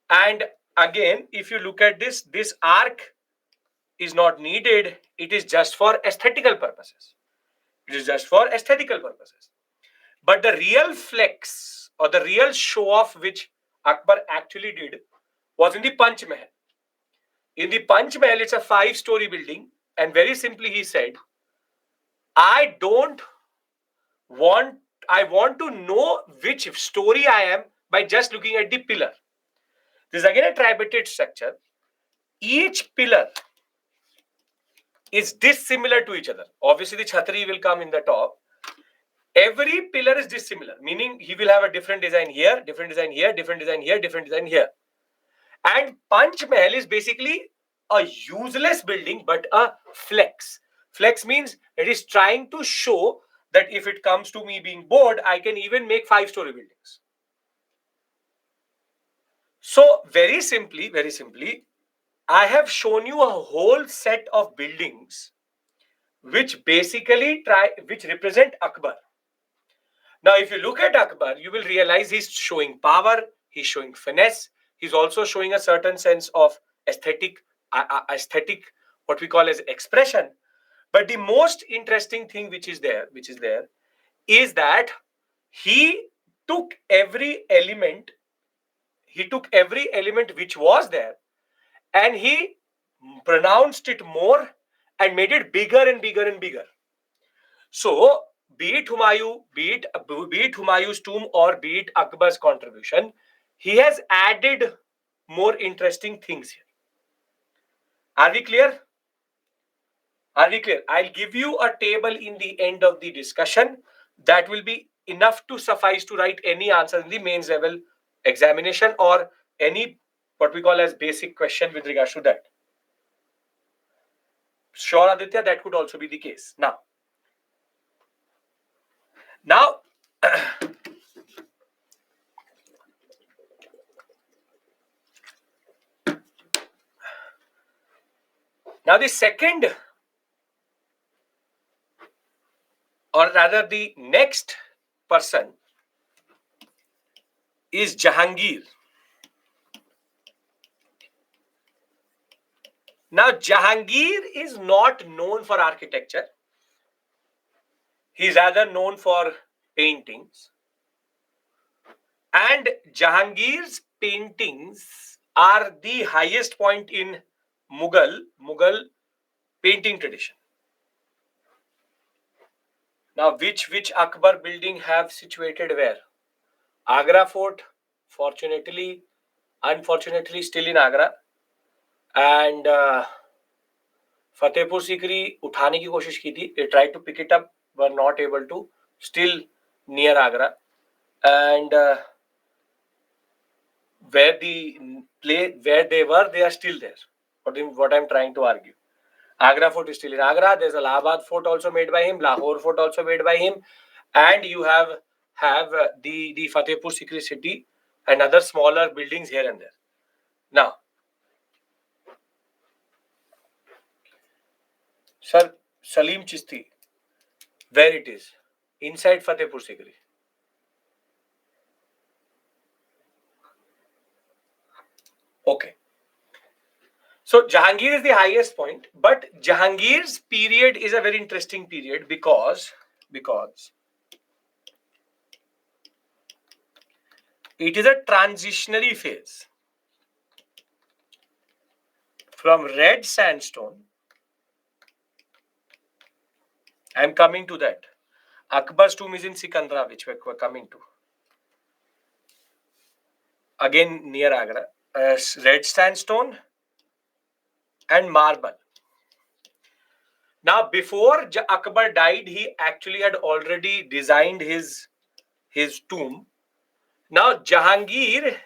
And again, if you look at this arc is not needed. It is just for aesthetical purposes. But the real flex or the real show off which Akbar actually did was in the Panch Mahal. In the Panch Mahal, it's a 5-story building. And very simply, he said, I want to know which story I am by just looking at the pillar. This is again a tripartite structure. Each pillar is dissimilar to each other. Obviously, the chhatri will come in the top. Every pillar is dissimilar, meaning he will have a different design here, different design here, different design here, different design here. And Panch Mahal is basically a useless building, but a flex. Flex means it is trying to show that if it comes to me being bored, I can even make 5-story buildings. So very simply, I have shown you a whole set of buildings which basically represent Akbar. Now, if you look at Akbar, you will realize he's showing power, he's showing finesse, he's also showing a certain sense of aesthetic, what we call as expression. But the most interesting thing which is there is that he took every element, he took every element which was there and he pronounced it more and made it bigger and bigger and bigger. So, be it Humayun's tomb or be it Akbar's contribution, he has added more interesting things here. Are we clear? Are we clear? I'll give you a table in the end of the discussion that will be enough to suffice to write any answer in the mains level examination or any what we call as basic question with regards to that. Sure, Aditya, that could also be the case. Now, now the second, or rather the next person is Jahangir. Now, Jahangir is not known for architecture. He's rather known for paintings. And Jahangir's paintings are the highest point in Mughal painting tradition. Now, which Akbar building have situated where? Agra Fort, fortunately, unfortunately, still in Agra. And Fatehpur Sikri उठाने की कोशिश की थी. They tried to pick it up, were not able to. Still near Agra. And where they were, they are still there. What I'm trying to argue. Agra Fort is still in Agra. There's a Allahabad Fort also made by him. Lahore Fort also made by him. And you have the Fatehpur Sikri city and other smaller buildings here and there. Now, Sir Salim Chishti, where it is? Inside Fatehpur Sikri. Okay. So Jahangir is the highest point, but Jahangir's period is a very interesting period because it is a transitionary phase from red sandstone. I'm coming to that. Akbar's tomb is in Sikandra, which we're coming to. Again, near Agra. Red sandstone and marble. Now, before Akbar died, he actually had already designed his tomb. Now, Jahangir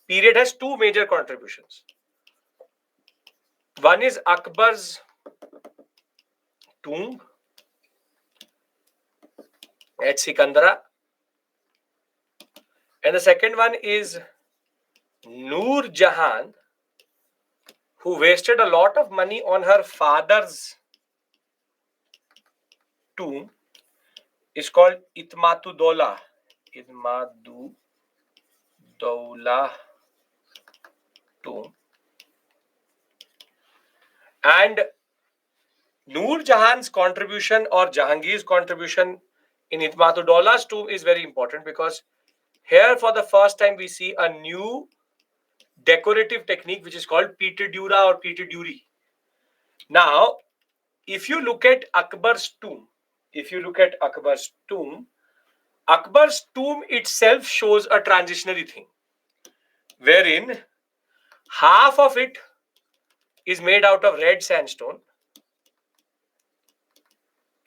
period has two major contributions. One is Akbar's tomb at Sikandra. And the second one is Noor Jahan, who wasted a lot of money on her father's tomb. It's called Itmatu Dola. Itmatu Dola tomb. And Noor Jahan's contribution or Jahangir's contribution in Itmatu Dola's tomb is very important because here for the first time we see a new decorative technique which is called Pietra Dura or Pietra Duri. Now, if you look at Akbar's tomb, Akbar's tomb itself shows a transitionary thing, wherein half of it is made out of red sandstone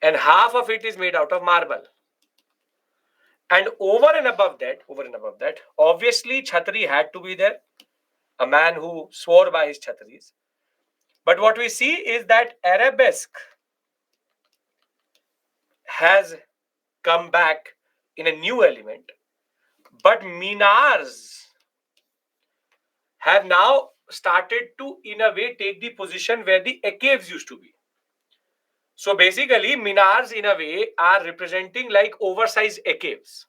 and half of it is made out of marble. And over and above that, obviously Chhatri had to be there, a man who swore by his Chhatris. But what we see is that arabesque has come back in a new element, but minars have now started to, in a way, take the position where the caves used to be. So basically, minars, in a way, are representing like oversized caves.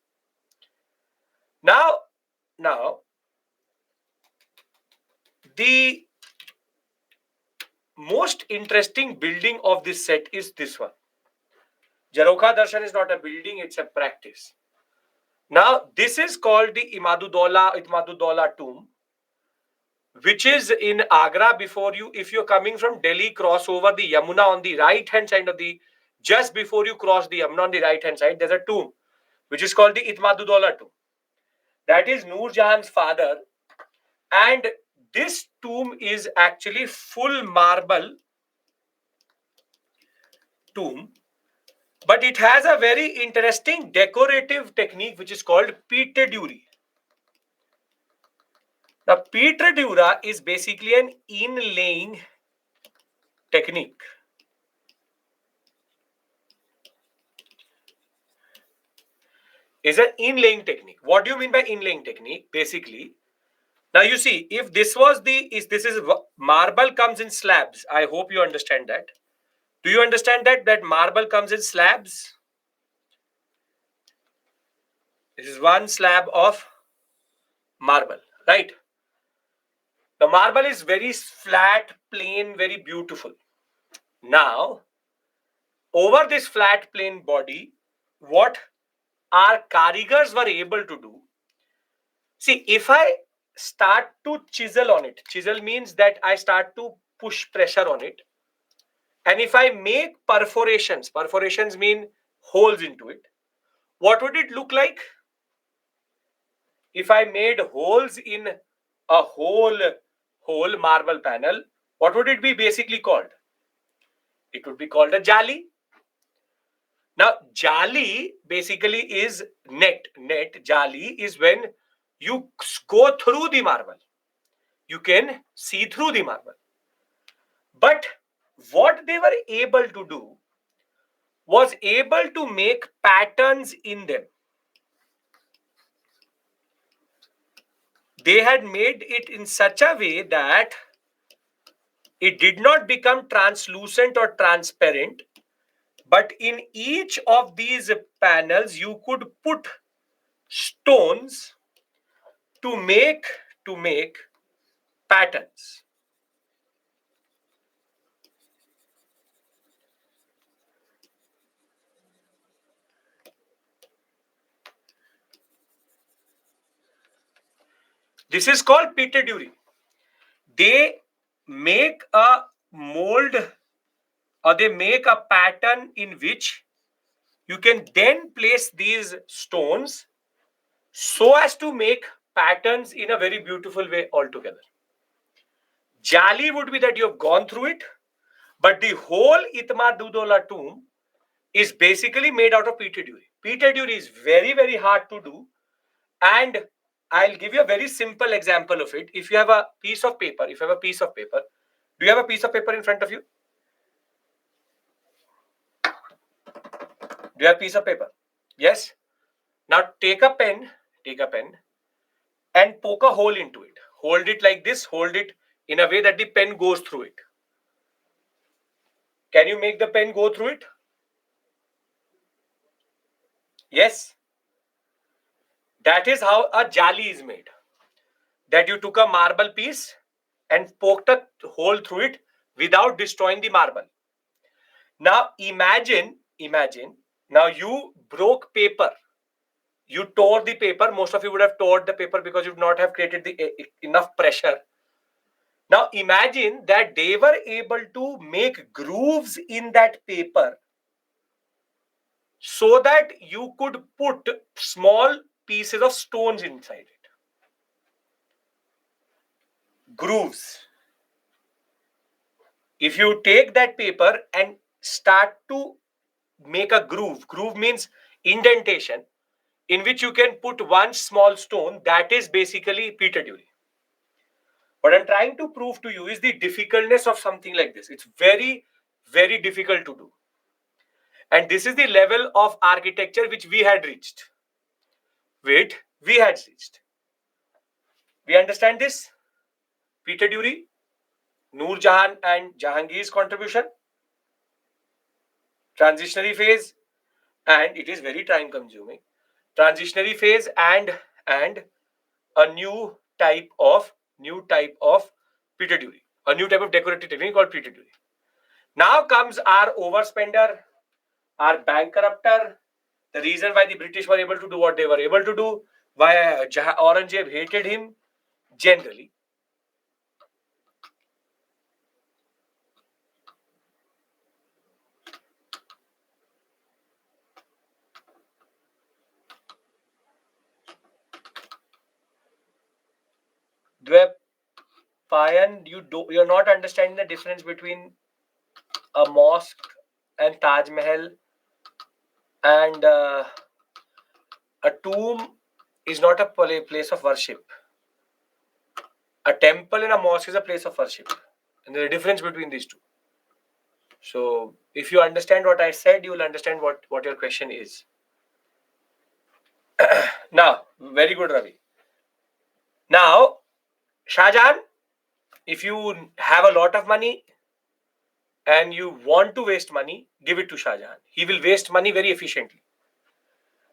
Now, the most interesting building of this set is this one. Jarokha Darshan is not a building, it's a practice. Now, this is called the Imaduddaulah tomb, which is in Agra. Before you, if you're coming from Delhi, cross over the Yamuna on the right hand side of the, just before you cross the Yamuna on the right hand side, there's a tomb, which is called the Imaduddaulah tomb. That is Noor Jahan's father. And this tomb is actually full marble tomb, but it has a very interesting decorative technique which is called Pietra Dura. Now, Pietra Dura is basically an inlaying technique. Is an inlaying technique. What do you mean by inlaying technique? Basically, now you see, if this was this is marble comes in slabs. I hope you understand that. Do you understand that marble comes in slabs? This is one slab of marble, right? The marble is very flat, plain, very beautiful. Now, over this flat, plain body, what our karigars were able to do. See, if I start to chisel on it, chisel means that I start to push pressure on it. And if I make perforations, perforations mean holes into it, what would it look like? If I made holes in a whole marble panel, what would it be basically called? It would be called a jali. Now, jali basically is net. Net, jali is when you go through the marble. You can see through the marble. But what they were able to do was able to make patterns in them. They had made it in such a way that it did not become translucent or transparent, but in each of these panels you could put stones to make patterns. This is called Pietra Dura. They make a mold or they make a pattern in which you can then place these stones so as to make patterns in a very beautiful way altogether. Jali would be that you have gone through it, but the whole Imaduddaulah tomb is basically made out of Pietra Dura. Pietra Dura is very, very hard to do, and I'll give you a very simple example of it. If you have a piece of paper, do you have a piece of paper in front of you? Do you have a piece of paper? Yes. Now take a pen and poke a hole into it. Hold it like this, hold it in a way that the pen goes through it. Can you make the pen go through it? Yes. That is how a jali is made. That you took a marble piece and poked a hole through it without destroying the marble. Now imagine, now you broke paper. You tore the paper. Most of you would have tore the paper because you would not have created enough pressure. Now imagine that they were able to make grooves in that paper so that you could put small pieces of stones inside it. Grooves. If you take that paper and start to make a groove means indentation in which you can put one small stone, that is basically Pietra Dura. What I'm trying to prove to you is the difficultness of something like this. It's very, very difficult to do. And this is the level of architecture which we had reached. We understand this? Pietra Dura, Noor Jahan and Jahangir's contribution, transitionary phase, and it is very time consuming. Transitionary phase and a new type of Pietra Dura, a new type of decorative technique called Pietra Dura. Now comes our overspender, our bankrupter, The reason why the British were able to do what they were able to do, why Aurangzeb hated him generally. Payan, you're not understanding the difference between a mosque and Taj Mahal, and a tomb is not a place of worship. A temple and a mosque is a place of worship, and there's a difference between these two. So, if you understand what I said, you will understand what your question is. Now, very good, Ravi. Now, Shah Jahan, if you have a lot of money and you want to waste money, give it to Shah Jahan. He will waste money very efficiently.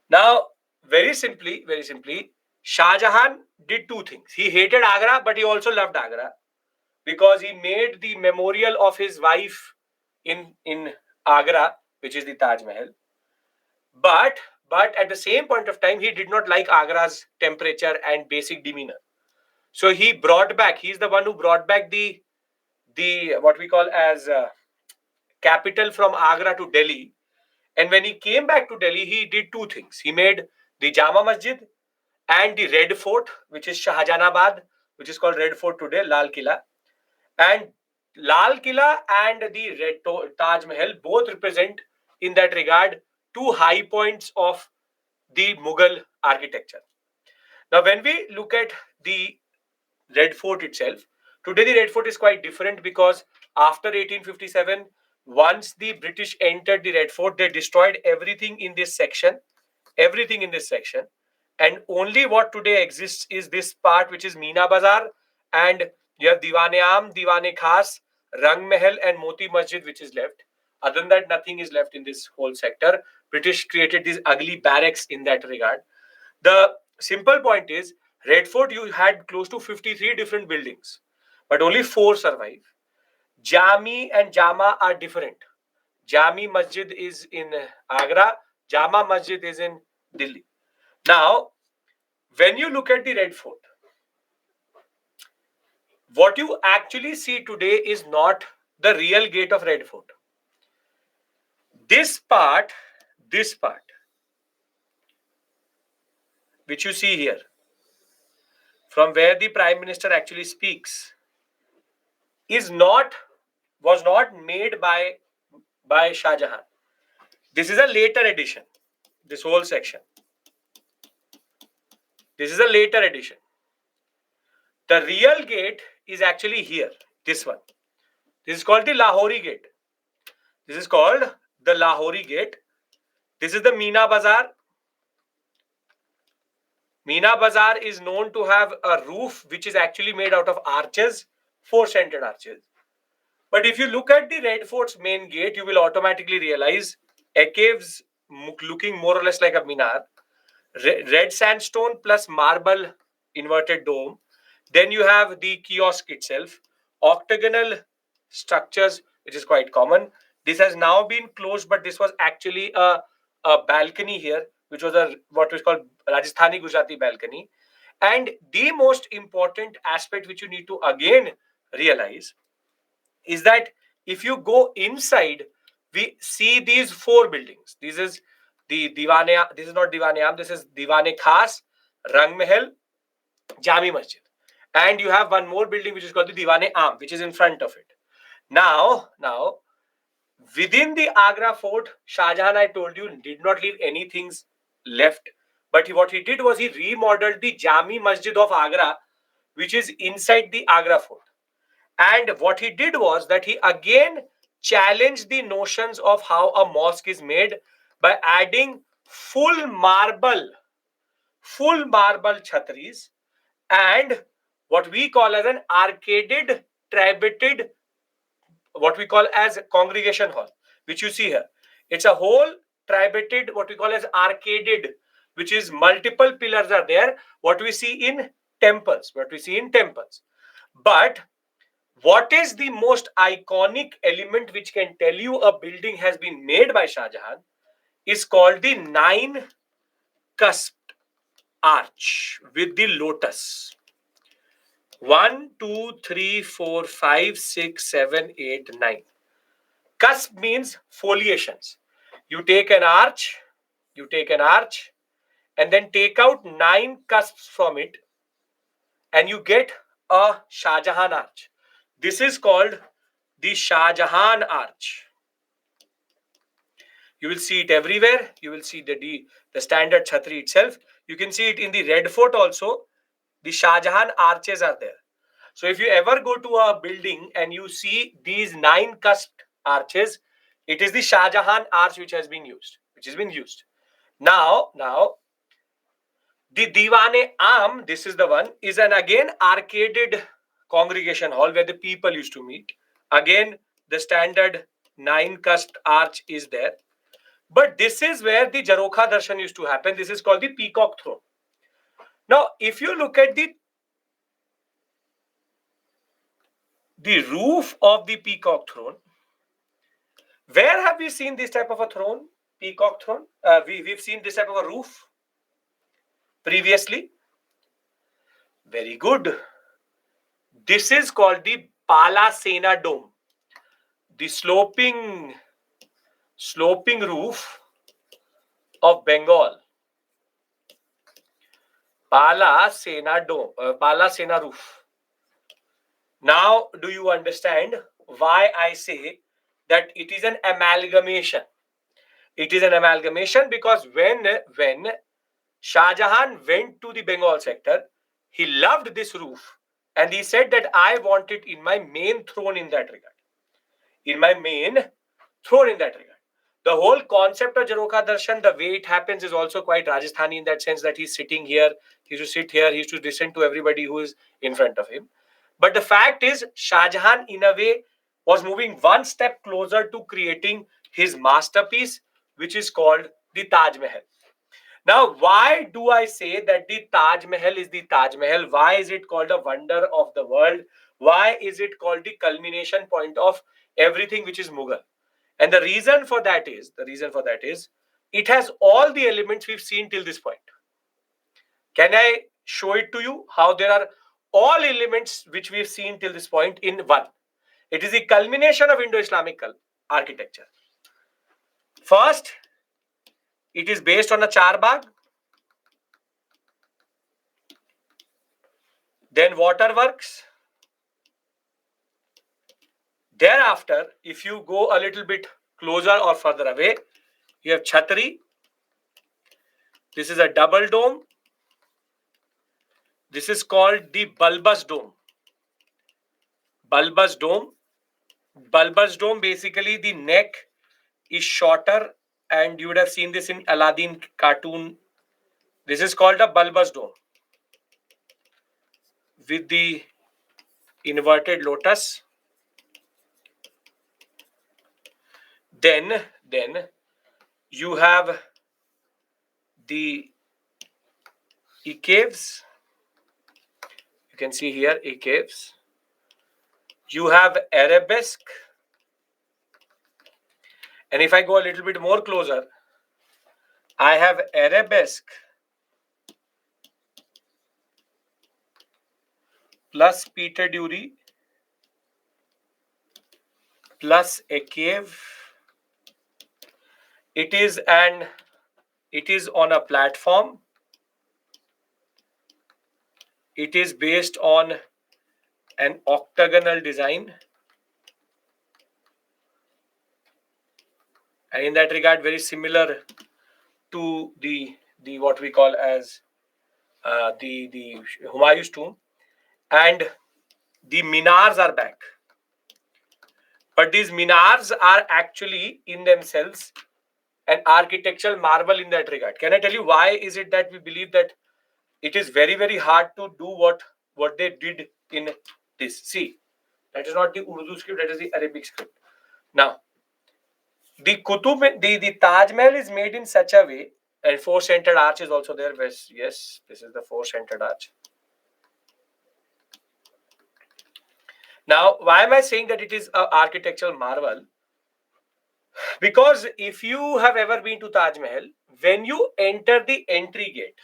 Now, very simply, Shah Jahan did two things. He hated Agra, but he also loved Agra because he made the memorial of his wife in Agra, which is the Taj Mahal. But at the same point of time, he did not like Agra's temperature and basic demeanor. So he brought back. He's the one who brought back the what we call as capital from Agra to Delhi. And when he came back to Delhi, he did two things. He made the Jama Masjid and the Red Fort, which is Shahjahanabad, which is called Red Fort today, Lal Killa. And Lal Killa and the Taj Mahal both represent, in that regard, two high points of the Mughal architecture. Now, when we look at the Red Fort itself, today the Red Fort is quite different because after 1857, once the British entered the Red Fort, they destroyed everything in this section, and only what today exists is this part, which is Meena Bazar, and you have Diwane Am, Diwane Khas, Rang Mahal, and Moti Masjid, which is left. Other than that, nothing is left in this whole sector. British created these ugly barracks in that regard. The simple point is, Red Fort, you had close to 53 different buildings, but only 4 survive. Jami and Jama are different. Jami Masjid is in Agra, Jama Masjid is in Delhi. Now, when you look at the Red Fort, what you actually see today is not the real gate of Red Fort. This part, which you see here, from where the Prime Minister actually speaks, was not made by Shah Jahan. This is a later edition. This whole section. This is a later edition. The real gate is actually here. This one. This is called the Lahori gate. This is called the Lahori gate. This is the Meena Bazar. Meena Bazar is known to have a roof which is actually made out of arches, 4-centered arches. But if you look at the Red Fort's main gate, you will automatically realize a cave's looking more or less like a minar. Red sandstone plus marble inverted dome. Then you have the kiosk itself, octagonal structures, which is quite common. This has now been closed, but this was actually a balcony here, which was what was called Rajasthani-Gujarati balcony. And the most important aspect which you need to again realize is that if you go inside, we see these 4 buildings. This is the Diwane. This is not Diwane Am. This is Diwane Khas, Rang Mahal, Jami Masjid, and you have one more building which is called the Diwane Am, which is in front of it. Now, within the Agra fort, Shah Jahan, I told you, did not leave anything left. But what he did was he remodeled the Jami Masjid of Agra, which is inside the Agra fort. And what he did was that he again challenged the notions of how a mosque is made by adding full marble chhatris and what we call as an arcaded, trabeted, what we call as congregation hall, which you see here. It's a whole trabeted, what we call as arcaded, which is multiple pillars are there, what we see in temples. But what is the most iconic element which can tell you a building has been made by Shah Jahan is called the nine cusped arch with the lotus. 1, 2, 3, 4, 5, 6, 7, 8, 9. Cusp means foliations. You take an arch, and then take out 9 cusps from it, and you get a Shah Jahan arch. This is called the Shah Jahan arch. You will see it everywhere. You will see the standard chhatri itself. You can see it in the Red Fort also. The Shah Jahan arches are there. So if you ever go to a building and you see these 9 cusped arches, it is the Shah Jahan arch which has been used. Now, the Diwan-e-Am, this is the one, is an again arcaded congregation hall where the people used to meet. Again, the standard 9 cusped arch is there. But this is where the Jarokha Darshan used to happen. This is called the Peacock Throne. Now, if you look at the roof of the Peacock Throne, where have we seen this type of a throne? Peacock Throne? We've seen this type of a roof previously. Very good. This is called the Pala Sena Dome. The sloping roof of Bengal. Pala Sena Dome, Pala Sena roof. Now, do you understand why I say that it is an amalgamation? It is an amalgamation because when Shah Jahan went to the Bengal sector, he loved this roof and he said that I want it in my main throne in that regard. The whole concept of Jarokha Darshan, the way it happens is also quite Rajasthani in that sense that he's sitting here, he used to sit here, he used to listen to everybody who is in front of him. But the fact is, Shah Jahan in a way was moving one step closer to creating his masterpiece, which is called the Taj Mahal. Now, why do I say that the Taj Mahal is the Taj Mahal? Why is it called a wonder of the world? Why is it called the culmination point of everything which is Mughal? And the reason for that is, it has all the elements we've seen till this point. Can I show it to you? How there are all elements which we've seen till this point in one. It is the culmination of Indo-Islamic architecture. First, it is based on a charbagh. Then waterworks. Thereafter, if you go a little bit closer or further away, you have Chhatri. This is a double dome. This is called the bulbous dome. Bulbous dome. Bulbous dome, basically the neck is shorter, and you would have seen this in Aladdin cartoon. This is called a bulbous dome with the inverted lotus. Then you have the caves. You can see here caves. You have arabesque. And if I go a little bit more closer, I have arabesque plus Peter Dury plus a cave. It is on a platform. It is based on an octagonal design. And in that regard, very similar to the what we call as the Humayun's tomb. And the minars are back. But these minars are actually in themselves an architectural marvel in that regard. Can I tell you why is it that we believe that it is very, very hard to do what they did in this? See, that is not the Urdu script, that is the Arabic script. Now, the Taj Mahal is made in such a way, and four-centered arch is also there. Yes, this is the four-centered arch. Now, why am I saying that it is an architectural marvel? Because if you have ever been to Taj Mahal, when you enter the entry gate,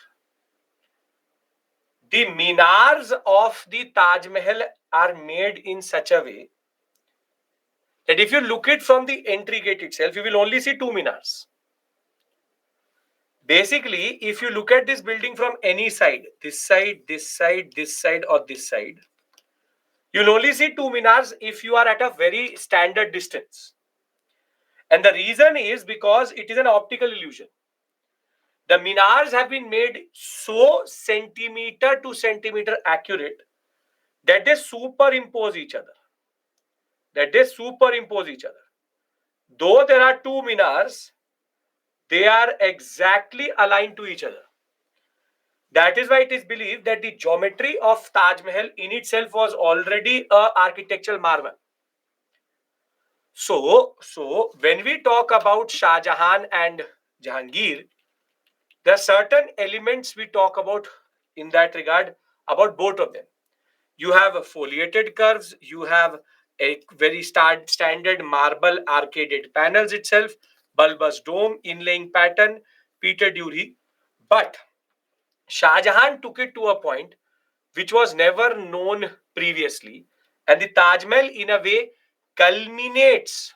the minars of the Taj Mahal are made in such a way that if you look it from the entry gate itself, you will only see two minars. Basically, if you look at this building from any side, this side, this side, this side, or this side, you'll only see two minars if you are at a very standard distance. And the reason is because it is an optical illusion. The minars have been made so centimeter to centimeter accurate that they superimpose each other. Though there are two minars, they are exactly aligned to each other. That is why it is believed that the geometry of Taj Mahal in itself was already an architectural marvel. So when we talk about Shah Jahan and Jahangir, there are certain elements we talk about in that regard about both of them. You have foliated curves, you have a very standard marble arcaded panels itself, bulbous dome, inlaying pattern, Peter Dury. But Shah Jahan took it to a point which was never known previously, and the Taj Mahal, in a way, culminates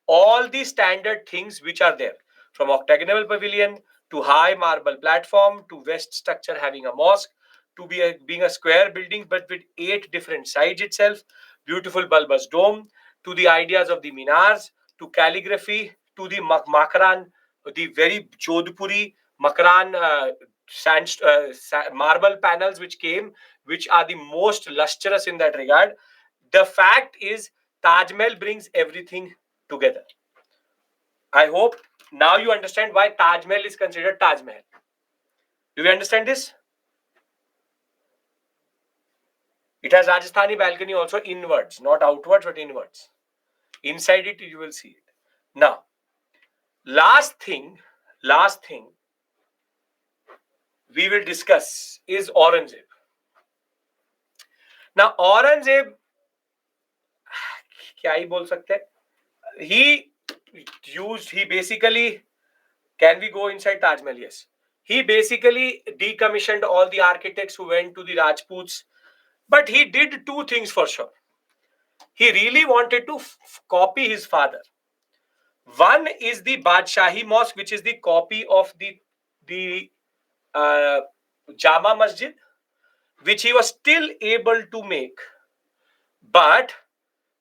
all the standard things which are there, from octagonal pavilion to high marble platform to west structure having a mosque to being a square building but with 8 different sides itself, beautiful bulbous dome, to the ideas of the minars, to calligraphy, to the makaran, the very Jodhpuri makaran marble panels which came, which are the most lustrous in that regard. The fact is, Taj Mahal brings everything together. I hope now you understand why Taj Mahal is considered Taj Mahal. Do you understand this? It has Rajasthani balcony also inwards, not outwards but inwards. Inside it you will see it. Now, last thing we will discuss is Aurangzeb. Now, Aurangzeb, क्या ही बोल सकते हैं? He basically, can we go inside Taj Mahal? Yes. He basically decommissioned all the architects who went to the Rajputs, but he did two things for sure. He really wanted to copy his father. One is the Badshahi Mosque, which is the copy of the Jama Masjid, which he was still able to make. But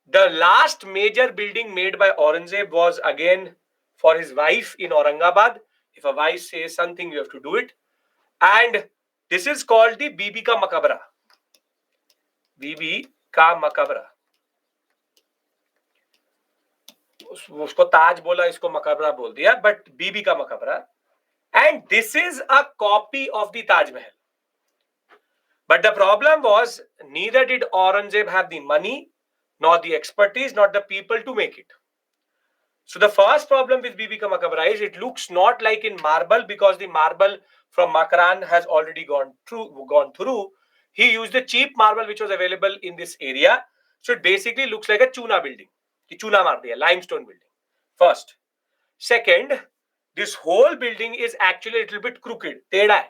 the last major building made by Aurangzeb was again for his wife in Aurangabad. If a wife says something, you have to do it. And this is called the Bibi Ka Makabra. Bibi Ka Makabra. उसको ताज बोला, इसको मकबरा बोल दिया, but बीबी का मकबरा. And this is a copy of the Taj Mahal. But the problem was, neither did Aurangzeb have the money, nor the expertise, nor the people to make it. So the first problem with Bibi Ka Makabra is it looks not like in marble, because the marble from Makran has already gone through. He used the cheap marble which was available in this area. So it basically looks like a chuna building. Chuna maar diya, limestone building. First. Second, this whole building is actually a little bit crooked. Teda hai.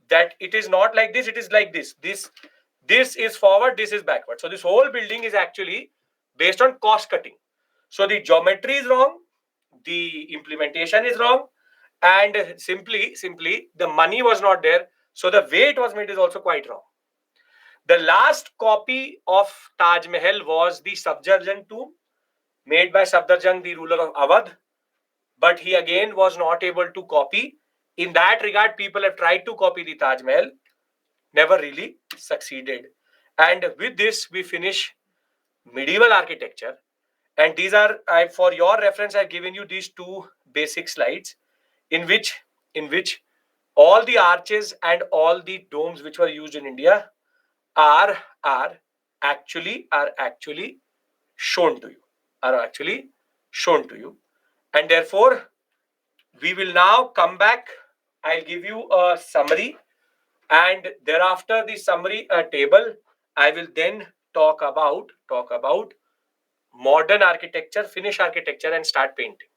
That it is not like this, it is like this. This is forward, this is backward. So this whole building is actually based on cost cutting. So the geometry is wrong, the implementation is wrong, and simply the money was not there. So the way it was made is also quite wrong. The last copy of Taj Mahal was the Safdarjung tomb, made by Safdarjung, the ruler of Awadh. But he again was not able to copy. In that regard, people have tried to copy the Taj Mahal, never really succeeded. And with this, we finish medieval architecture. And these are, for your reference, I've given you these two basic slides in which all the arches and all the domes which were used in India are actually shown to you. And therefore, we will now come back. I'll give you a summary, and thereafter the summary table, I will then talk about modern architecture, finish architecture, and start painting.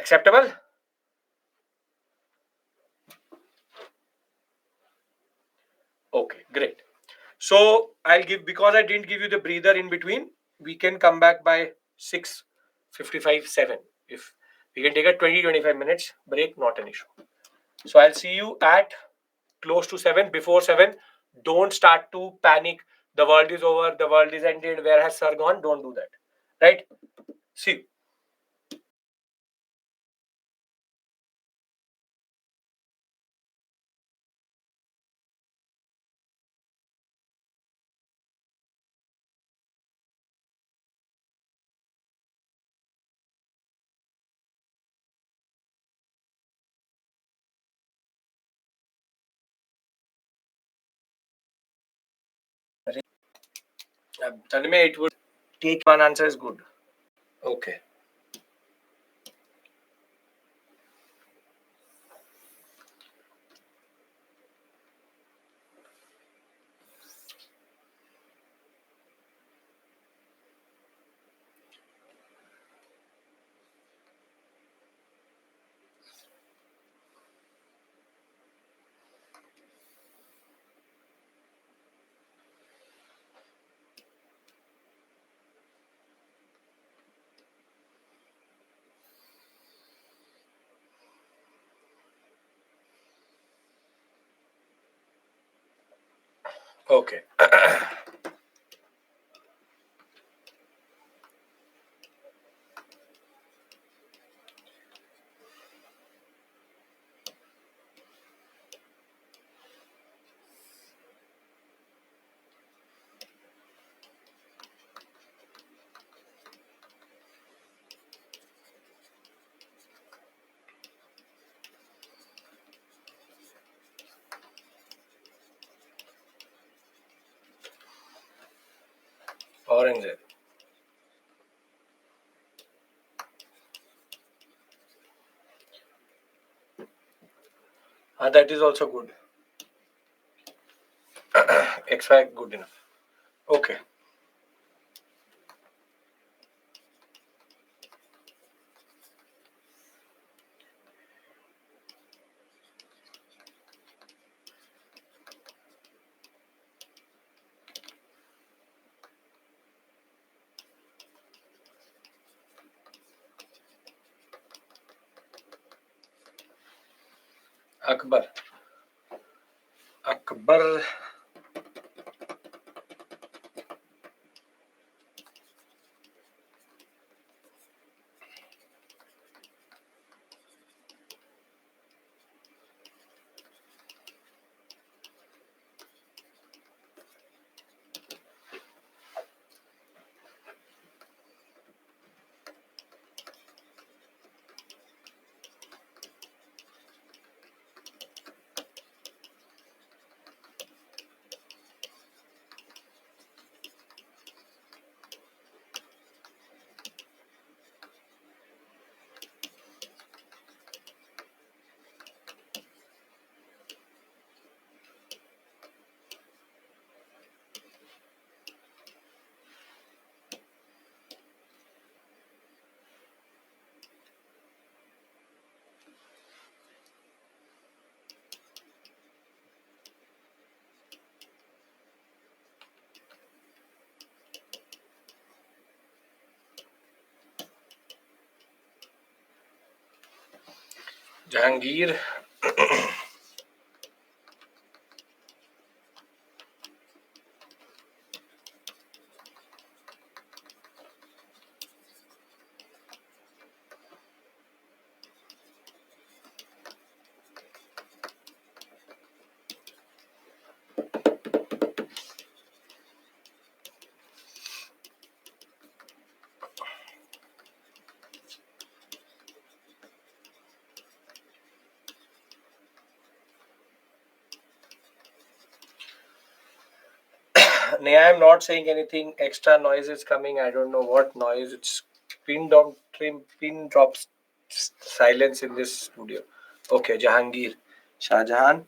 Acceptable? Okay, great. So I'll give, because I didn't give you the breather in between, we can come back by 6:55, 7. If we can take a 20-25 minutes break, not an issue. So I'll see you at close to 7, before 7. Don't start to panic. The world is over, the world is ended, where has sir gone? Don't do that. Right? See you. Tanmay, it would take one answer is good. Okay. Okay. Aurangzeb. That is also good. XY good enough. Okay. Akbar. Akbar. Jahangir. I am not saying anything. Extra noise is coming. I don't know what noise. It's pin drops silence in this studio. Okay, Jahangir. Shah Jahan.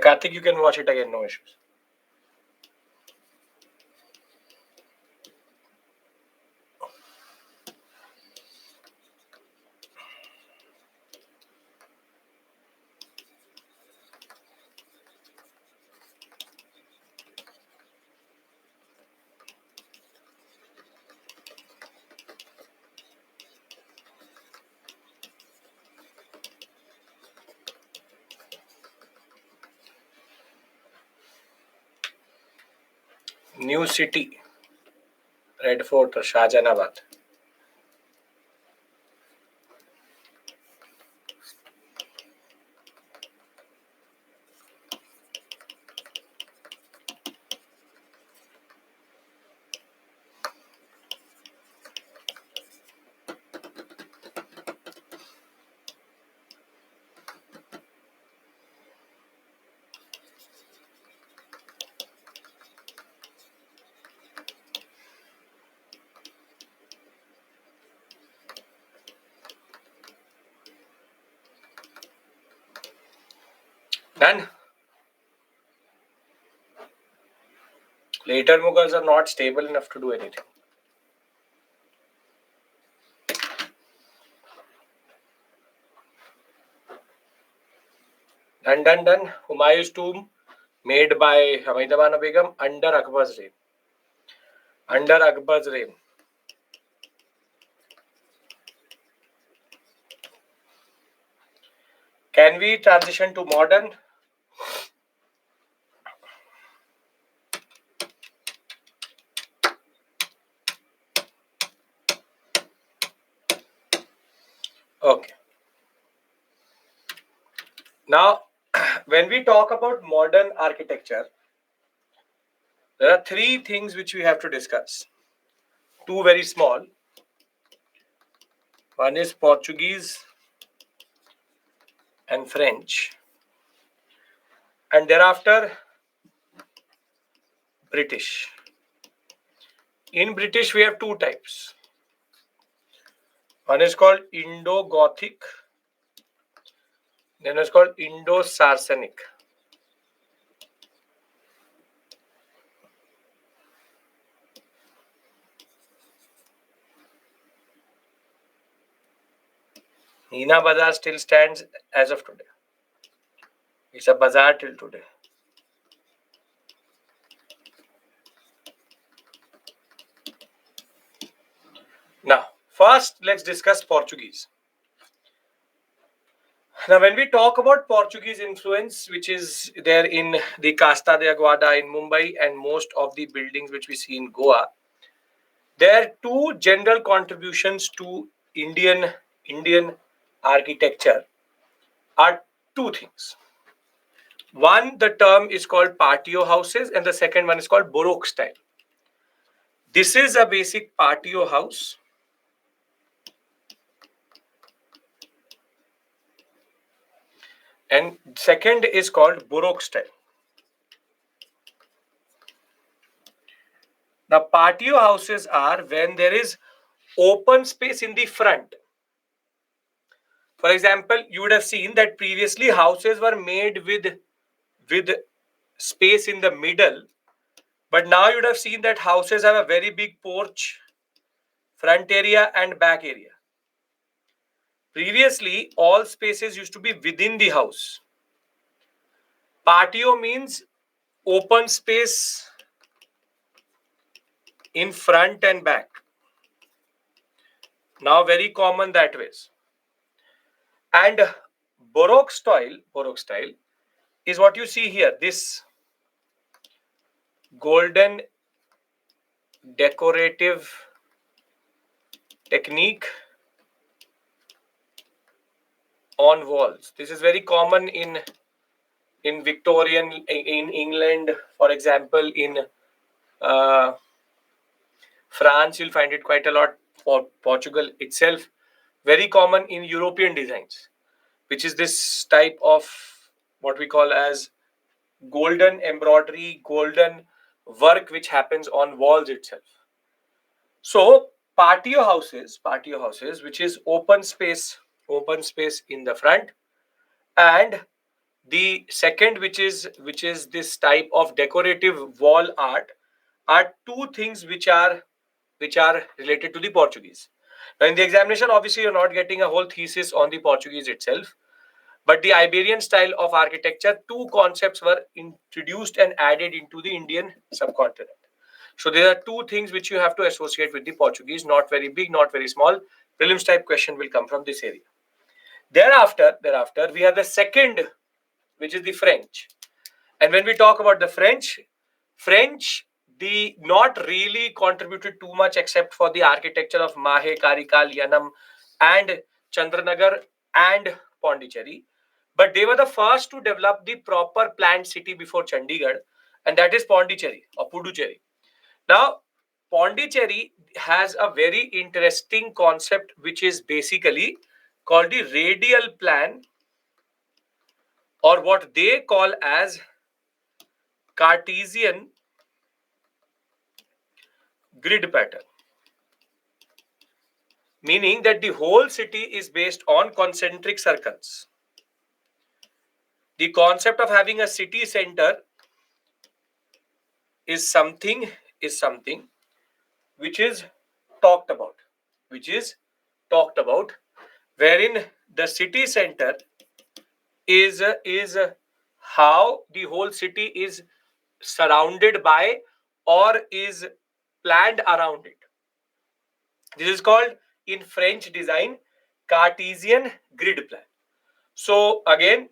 Karthik, you can watch it again, no issues. New city, Red Fort, Shahjahanabad. Done. Later Mughals are not stable enough to do anything. Done. Humayun's tomb made by Hamidabana Begum under Akbar's reign. Under Akbar's reign. Can we transition to modern? Okay. Now, when we talk about modern architecture, there are three things which we have to discuss. Two very small. One is Portuguese and French. And thereafter, British. In British, we have two types. One is called Indo-Gothic. Then it's called Indo-Saracenic. Nina Bazaar still stands as of today. It's a bazaar till today. Now, first, let's discuss Portuguese. Now, when we talk about Portuguese influence, which is there in the Casta de Aguada in Mumbai and most of the buildings which we see in Goa, there are two general contributions to Indian architecture are two things. One, the term is called patio houses, and the second one is called Baroque style. This is a basic patio house. And second is called Baroque style. Now, patio houses are when there is open space in the front. For example, you would have seen that previously houses were made with space in the middle, but now you would have seen that houses have a very big porch, front area and back area. Previously, all spaces used to be within the house. Patio means open space in front and back. Now very common that ways. And Baroque style is what you see here. This golden decorative technique on walls. This is very common in Victorian, in England, for example, in France, you'll find it quite a lot. For Portugal itself, very common in European designs, which is this type of what we call as golden embroidery, golden work which happens on walls itself. So patio houses, which is open space in the front and The second, which is this type of decorative wall art, are two things which are related to the Portuguese. Now, in the examination, obviously, you're not getting a whole thesis on the Portuguese itself, but the Iberian style of architecture, two concepts were introduced and added into the Indian subcontinent. So there are two things which you have to associate with the Portuguese, not very big, not very small. Prelims type question will come from this area. Thereafter, we have the second, which is the French. And when we talk about the French, the not really contributed too much except for the architecture of Mahe, Karikal, Yanam, and Chandranagar and Pondicherry. But they were the first to develop the proper planned city before Chandigarh, and that is Pondicherry or Puducherry. Now, Pondicherry has a very interesting concept, which is basically called the radial plan, or what they call as Cartesian grid pattern, meaning that the whole city is based on concentric circles. The concept of having a city center is something which is talked about, wherein the city center is how the whole city is surrounded by or is planned around it. This is called, in French design, Cartesian grid plan. So again,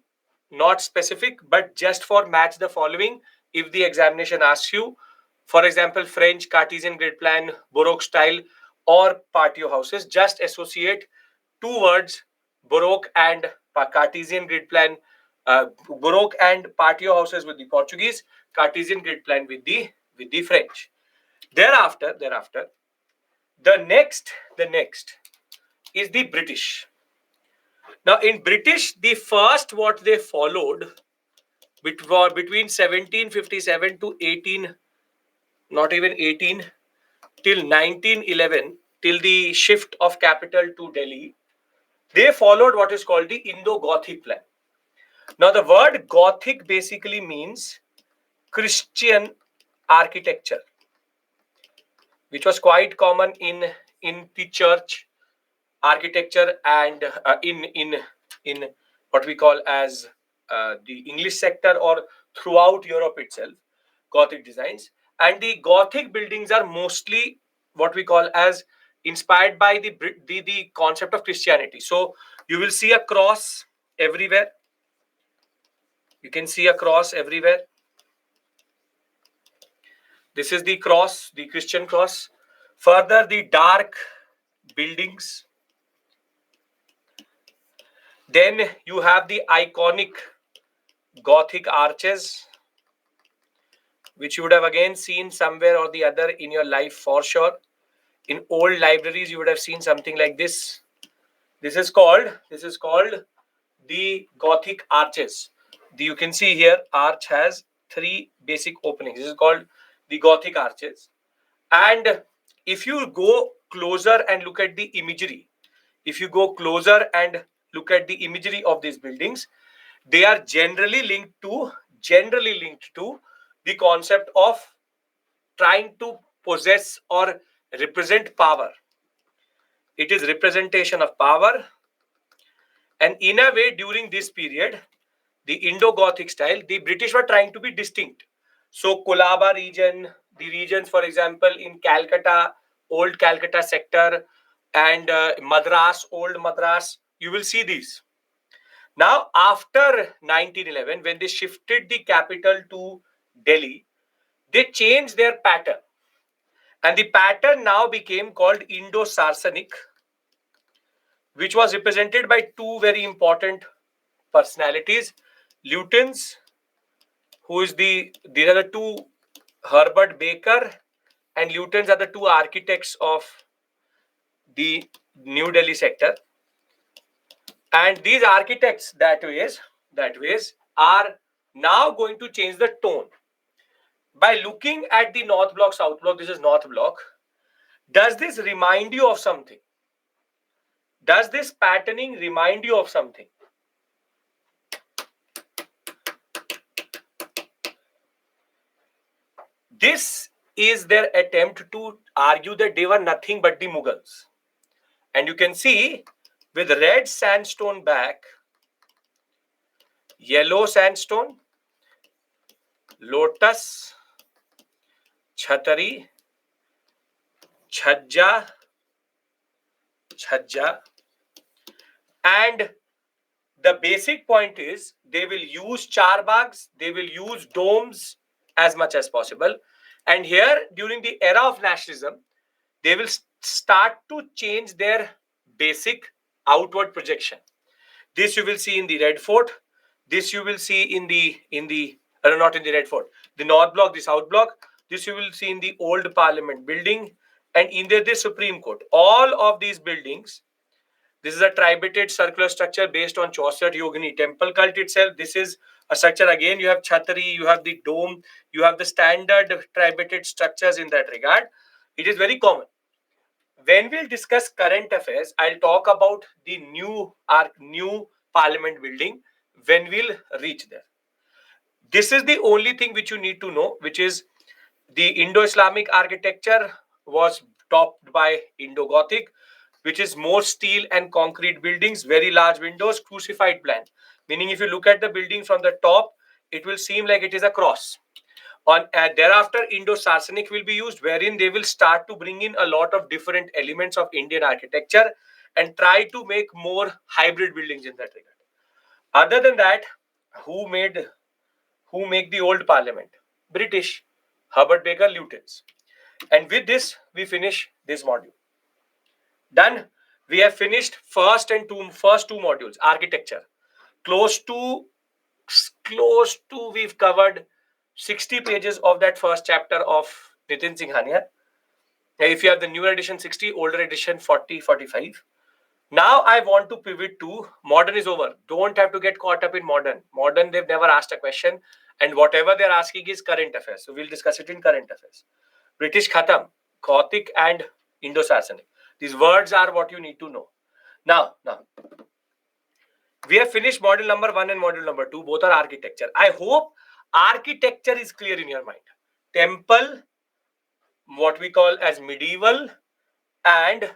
not specific, but just for match the following. If the examination asks you, for example, French Cartesian grid plan, Baroque style, or patio houses, just associate two words, Baroque and Cartesian grid plan, Baroque and patio houses with the Portuguese, Cartesian grid plan with the French. Thereafter, the next is the British. Now, in British, the first what they followed between 1757 to 18, not even 18, till 1911, till the shift of capital to Delhi, they followed what is called the Indo-Gothic plan. Now, the word Gothic basically means Christian architecture, which was quite common in the church architecture and in what we call as the English sector or throughout Europe itself, Gothic designs. And the Gothic buildings are mostly what we call as inspired by the concept of Christianity. So you will see a cross everywhere. You can see a cross everywhere. This is the cross, the Christian cross. Further, the dark buildings. Then you have the iconic Gothic arches, which you would have again seen somewhere or the other in your life for sure. In old libraries, you would have seen something like this. This is called the Gothic arches. You can see here, arch has three basic openings. This is called the Gothic arches. And if you go closer and look at the imagery, of these buildings, they are generally linked to the concept of trying to possess or represent power. It is representation of power. And in a way, during this period, the Indo-Gothic style, the British were trying to be distinct. So Colaba region, the regions, for example, in Calcutta, old Calcutta sector, and Madras, old Madras, you will see these. Now, after 1911, when they shifted the capital to Delhi, they changed their pattern. And the pattern now became called Indo-Saracenic, which was represented by two very important personalities. Lutens, these are the two, Herbert Baker and Lutens are the two architects of the New Delhi sector. And these architects that ways are now going to change the tone. By looking at the North Block, South Block, this is North Block. Does this remind you of something? Does this patterning remind you of something? This is their attempt to argue that they were nothing but the Mughals. And you can see with red sandstone back, yellow sandstone, lotus, chhatari, chhajja, chhajja, and the basic point is they will use charbags, they will use domes as much as possible. And here, during the era of nationalism, they will start to change their basic outward projection. This you will see in the Red Fort. This you will see in the not in the Red Fort, the North Block, the South Block. This you will see in the old Parliament building, and in the Supreme Court. All of these buildings. This is a tribated circular structure based on Chaucer Yogini temple cult itself. This is a structure again. You have Chhatri, you have the dome, you have the standard tribated structures in that regard. It is very common. When we'll discuss current affairs, I'll talk about the new parliament building when we'll reach there. This is the only thing which you need to know, which is the Indo-Islamic architecture was topped by Indo-Gothic, which is more steel and concrete buildings, very large windows, crucified plan. Meaning, if you look at the building from the top, it will seem like it is a cross. On thereafter, Indo-Saracenic will be used, wherein they will start to bring in a lot of different elements of Indian architecture and try to make more hybrid buildings in that regard. Other than that, who made who make the old parliament? British, Herbert Baker Lutens. And with this, we finish this module. Done. We have finished first two modules. Architecture. Close to we've covered 60 pages of that first chapter of Nitin Singhania. If you have the newer edition 60, older edition 40, 45. Now I want to pivot to modern is over. Don't have to get caught up in modern. Modern, they've never asked a question. And whatever they're asking is current affairs. So we'll discuss it in current affairs. British Khatam, Gothic and Indo-Saracenic. These words are what you need to know. Now, we have finished module number 1 and module number 2. Both are architecture. I hope architecture is clear in your mind. Temple, what we call as medieval, and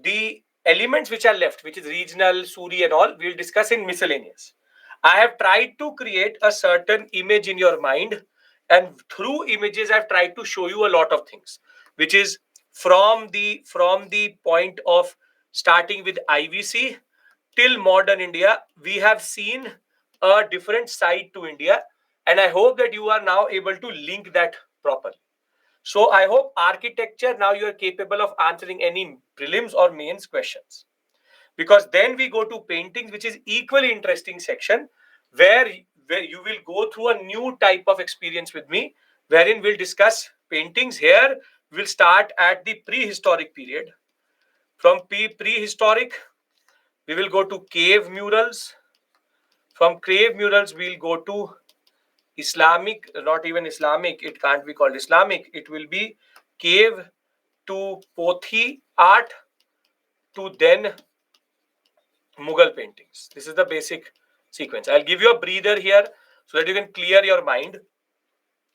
the elements which are left, which is regional, Suri and all, we'll discuss in miscellaneous. I have tried to create a certain image in your mind, and through images I've tried to show you a lot of things, which is from the point of starting with IVC till modern India, we have seen a different side to India, and I hope that you are now able to link that properly. So I hope architecture, now you are capable of answering any prelims or mains questions. Because then we go to paintings, which is equally interesting section, where you will go through a new type of experience with me, wherein we'll discuss paintings. Here we'll start at the prehistoric period. From prehistoric, we will go to cave murals. From cave murals, we'll go to Islamic, not even Islamic, it can't be called Islamic, it will be cave to Pothi art to then Mughal paintings. This is the basic sequence. I'll give you a breather here so that you can clear your mind.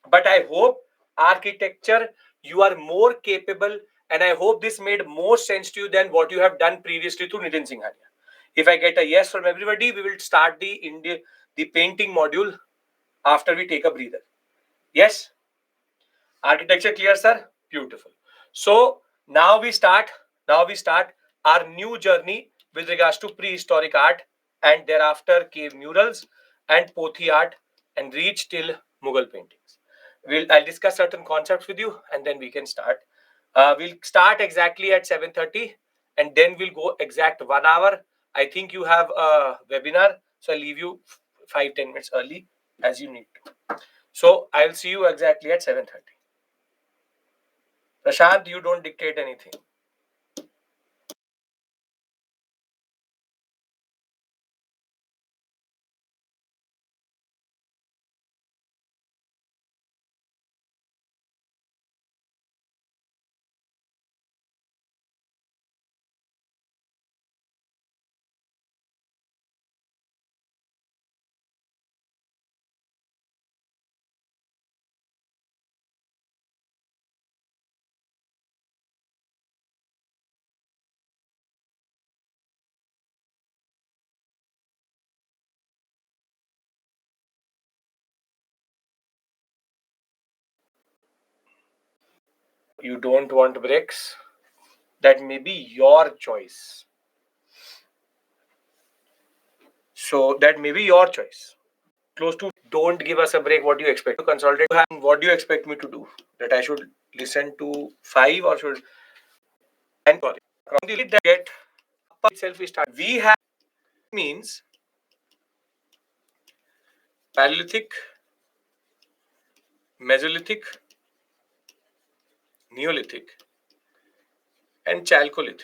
But I hope architecture, you are more capable, and I hope this made more sense to you than what you have done previously through Nitin Singhania. If I get a yes from everybody, we will start the painting module after we take a breather. Yes? Architecture clear, sir? Beautiful. So now we start our new journey with regards to prehistoric art and thereafter cave murals and Pothi art and reach till Mughal paintings. I'll discuss certain concepts with you and then we can start. We'll start exactly at 7:30 and then we'll go exact 1 hour. I think you have a webinar, so I'll leave you 5-10 minutes early as you need to. So I'll see you exactly at 7:30. Prashant, you don't dictate anything. You don't want bricks, that may be your choice. So that may be your choice. Close to don't give us a break. What do you expect to consolidate? What do you expect me to do? That I should listen to 5 or should? And sorry, from the that get itself is start. We have means Paleolithic, Mesolithic, Neolithic, and Chalcolithic.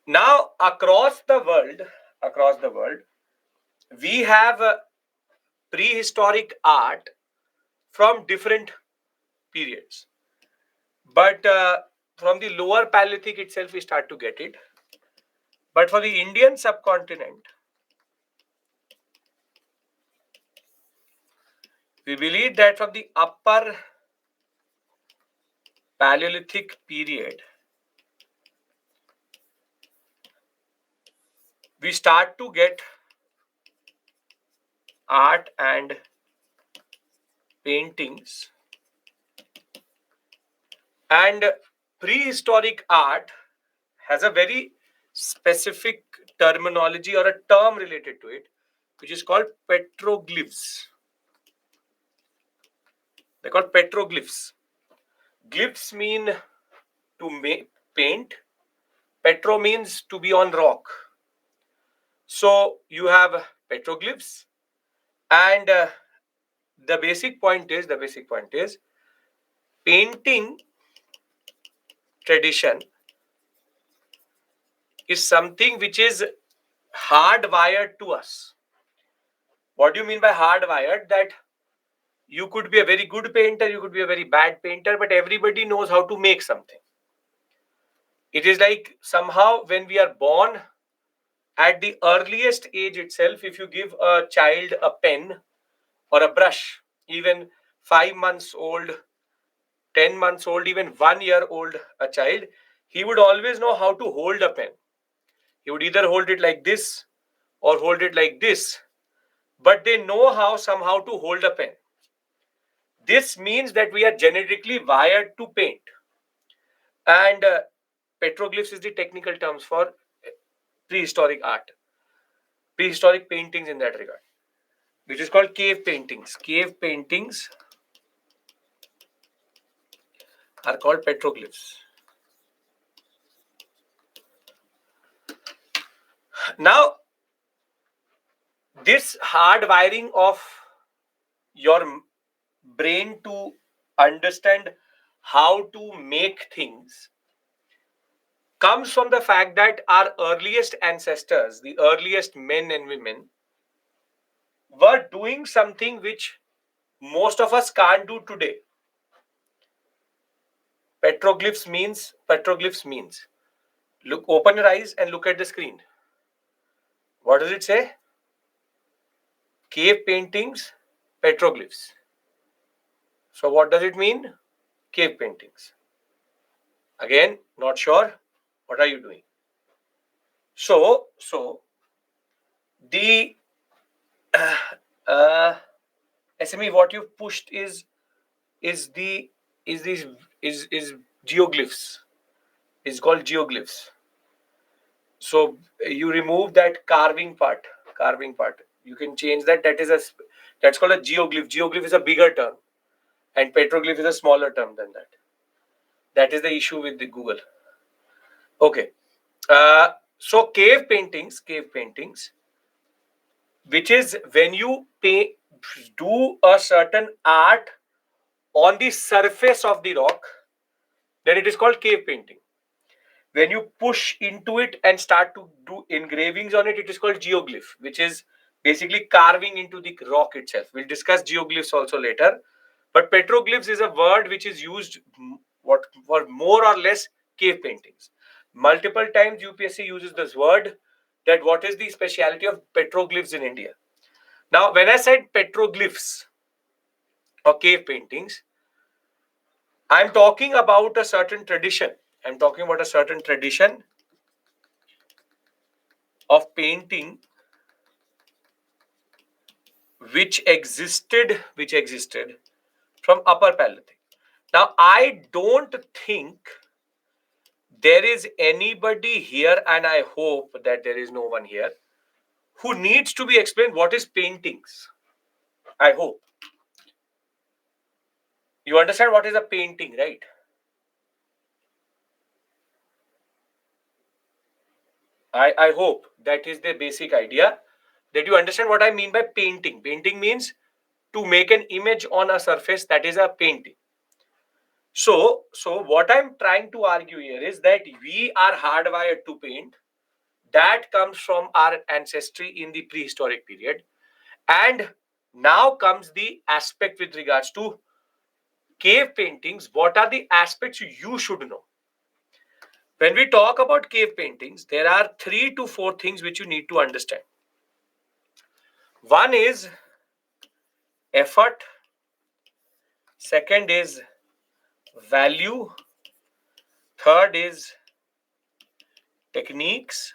Now across the world, we have prehistoric art from different periods. But from the lower Paleolithic itself, we start to get it. But for the Indian subcontinent, we believe that from the upper Paleolithic period, we start to get art and paintings. And prehistoric art has a very specific terminology or a term related to it, which is called petroglyphs. They're called petroglyphs. Glyphs mean to paint. Petro means to be on rock. So you have petroglyphs, and the basic point is painting tradition is something which is hardwired to us. What do you mean by hardwired? That you could be a very good painter, you could be a very bad painter, but everybody knows how to make something. It is like somehow when we are born, at the earliest age itself, if you give a child a pen or a brush, even 5 months old, 10 months old, even 1 year old, a child, he would always know how to hold a pen. He would either hold it like this or hold it like this, but they know how somehow to hold a pen. This means that we are genetically wired to paint. And petroglyphs is the technical terms for prehistoric art, prehistoric paintings in that regard, which is called cave paintings. Cave paintings are called petroglyphs. Now, this hard wiring of your brain to understand how to make things comes from the fact that our earliest ancestors, the earliest men and women, were doing something which most of us can't do today. Petroglyphs means look, open your eyes and look at the screen. What does it say? Cave paintings, petroglyphs. So what does it mean? Cave paintings. Again, not sure. What are you doing? So the SME, what you pushed is the is these is geoglyphs. It's called geoglyphs. So you remove that carving part. You can change that. That's called a geoglyph. Geoglyph is a bigger term, and petroglyph is a smaller term than that. That is the issue with the Google. Okay. So cave paintings, which is when you do a certain art on the surface of the rock, then it is called cave painting. When you push into it and start to do engravings on it, it is called geoglyph, which is basically carving into the rock itself. We'll discuss geoglyphs also later. But petroglyphs is a word which is used for more or less cave paintings. Multiple times UPSC uses this word, that what is the speciality of petroglyphs in India. Now, when I said petroglyphs or cave paintings, I'm talking about a certain tradition. Of painting which existed from Upper Paleolithic. Now, I don't think there is anybody here, and I hope that there is no one here, who needs to be explained what is paintings. I hope. You understand what is a painting, right? I hope that is the basic idea, that you understand what I mean by painting. Painting means to make an image on a surface, that is a painting. So what I'm trying to argue here is that we are hardwired to paint. That comes from our ancestry in the prehistoric period. And now comes the aspect with regards to cave paintings. What are the aspects you should know? When we talk about cave paintings, there are 3 to 4 things which you need to understand. One is effort. Second is value. Third is techniques.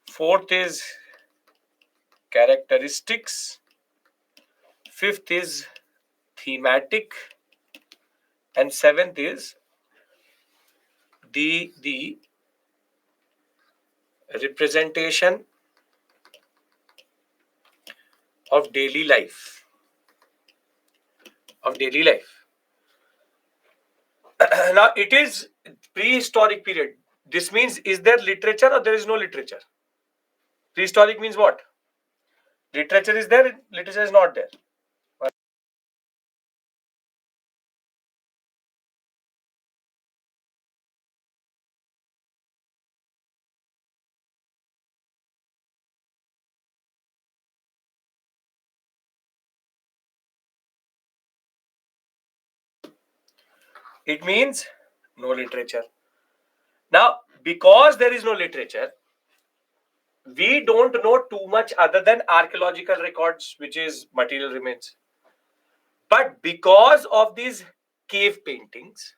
Fourth is characteristics. Fifth is thematic. And seventh is the representation of daily life. Now, it is prehistoric period. This means, is there literature or there is no literature? Prehistoric means what? Literature is there, literature is not there. It means no literature. Now, because there is no literature, we don't know too much other than archaeological records, which is material remains. But because of these cave paintings,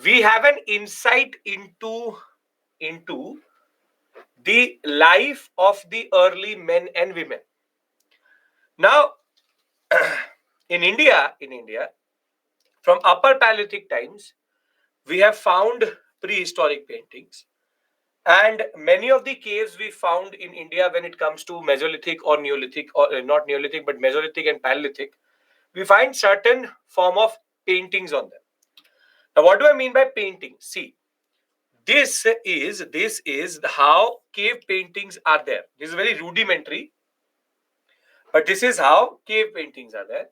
we have an insight into the life of the early men and women. Now, in India, from Upper Paleolithic times, we have found prehistoric paintings. And many of the caves we found in India, when it comes to Mesolithic or Neolithic, or not Neolithic, but Mesolithic and Paleolithic, we find certain form of paintings on them. Now, what do I mean by painting? See, this is how cave paintings are there. This is very rudimentary, but this is how cave paintings are there.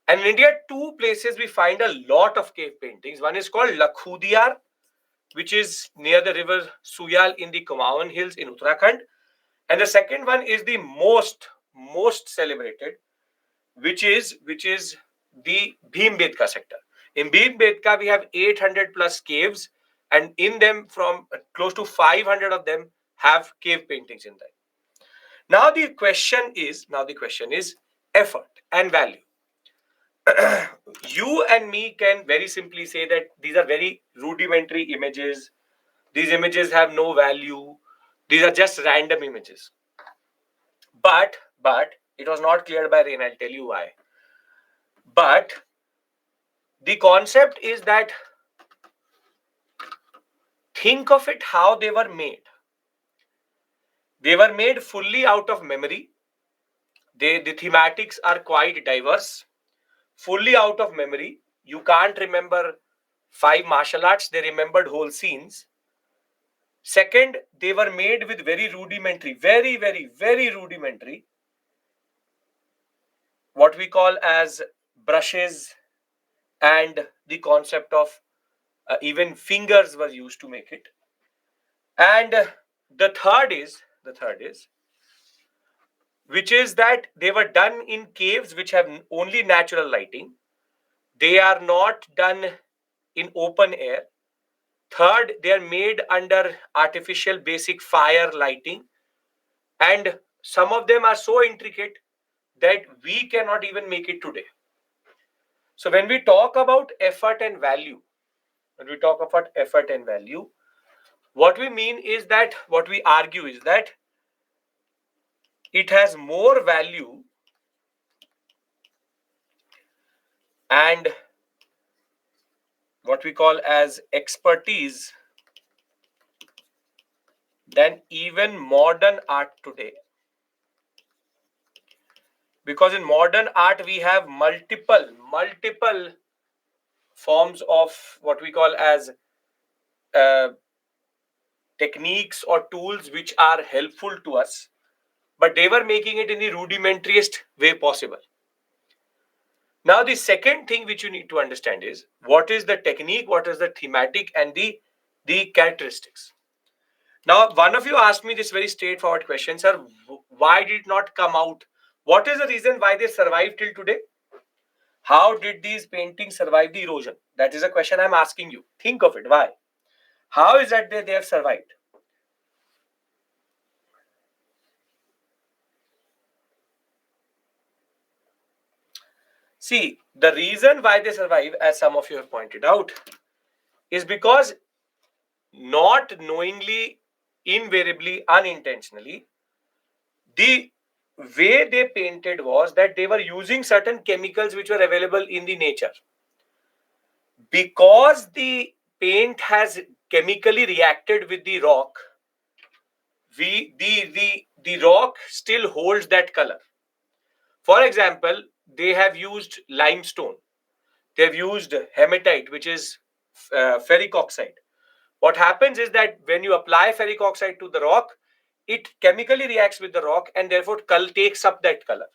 And in India, 2 places we find a lot of cave paintings. One is called Lakhudiyar, which is near the river Suyal in the Kumaon Hills in Uttarakhand. And the second one is the most celebrated, which is the Bhimbetka sector. In Bhimbetka, we have 800 plus caves, and in them, from close to 500 of them have cave paintings in them. Now the question is effort and value. You and me can very simply say that these are very rudimentary images. These images have no value. These are just random images. But it was not cleared by Rain. I'll tell you why. But the concept is that, think of it how they were made. They were made fully out of memory. The thematics are quite diverse. Fully out of memory. You can't remember 5 martial arts. They remembered whole scenes. Second, they were made with very rudimentary, very rudimentary, what we call as brushes, and the concept of even fingers were used to make it. And the third is which is that they were done in caves which have only natural lighting. They are not done in open air. Third, they are made under artificial basic fire lighting, and some of them are so intricate that we cannot even make it today. So when we talk about effort and value, what we mean is that, what we argue is that it has more value and what we call as expertise than even modern art today. Because in modern art we have multiple forms of what we call as uh, techniques or tools which are helpful to us, but they were making it in the rudimentariest way possible. Now, the second thing which you need to understand is what is the technique, what is the thematic, and the characteristics. Now, one of you asked me this very straightforward question, sir, why did it not come out? What is the reason why they survived till today? How did these paintings survive the erosion? That is a question I'm asking you. Think of it. Why? How is that they have survived? See, the reason why they survive, as some of you have pointed out, is because not knowingly, invariably, unintentionally, the way they painted was that they were using certain chemicals which were available in the nature. Because the paint has chemically reacted with the rock, the rock still holds that color. For example, they have used limestone. They have used hematite, which is ferric oxide. What happens is that when you apply ferric oxide to the rock, it chemically reacts with the rock and therefore takes up that color.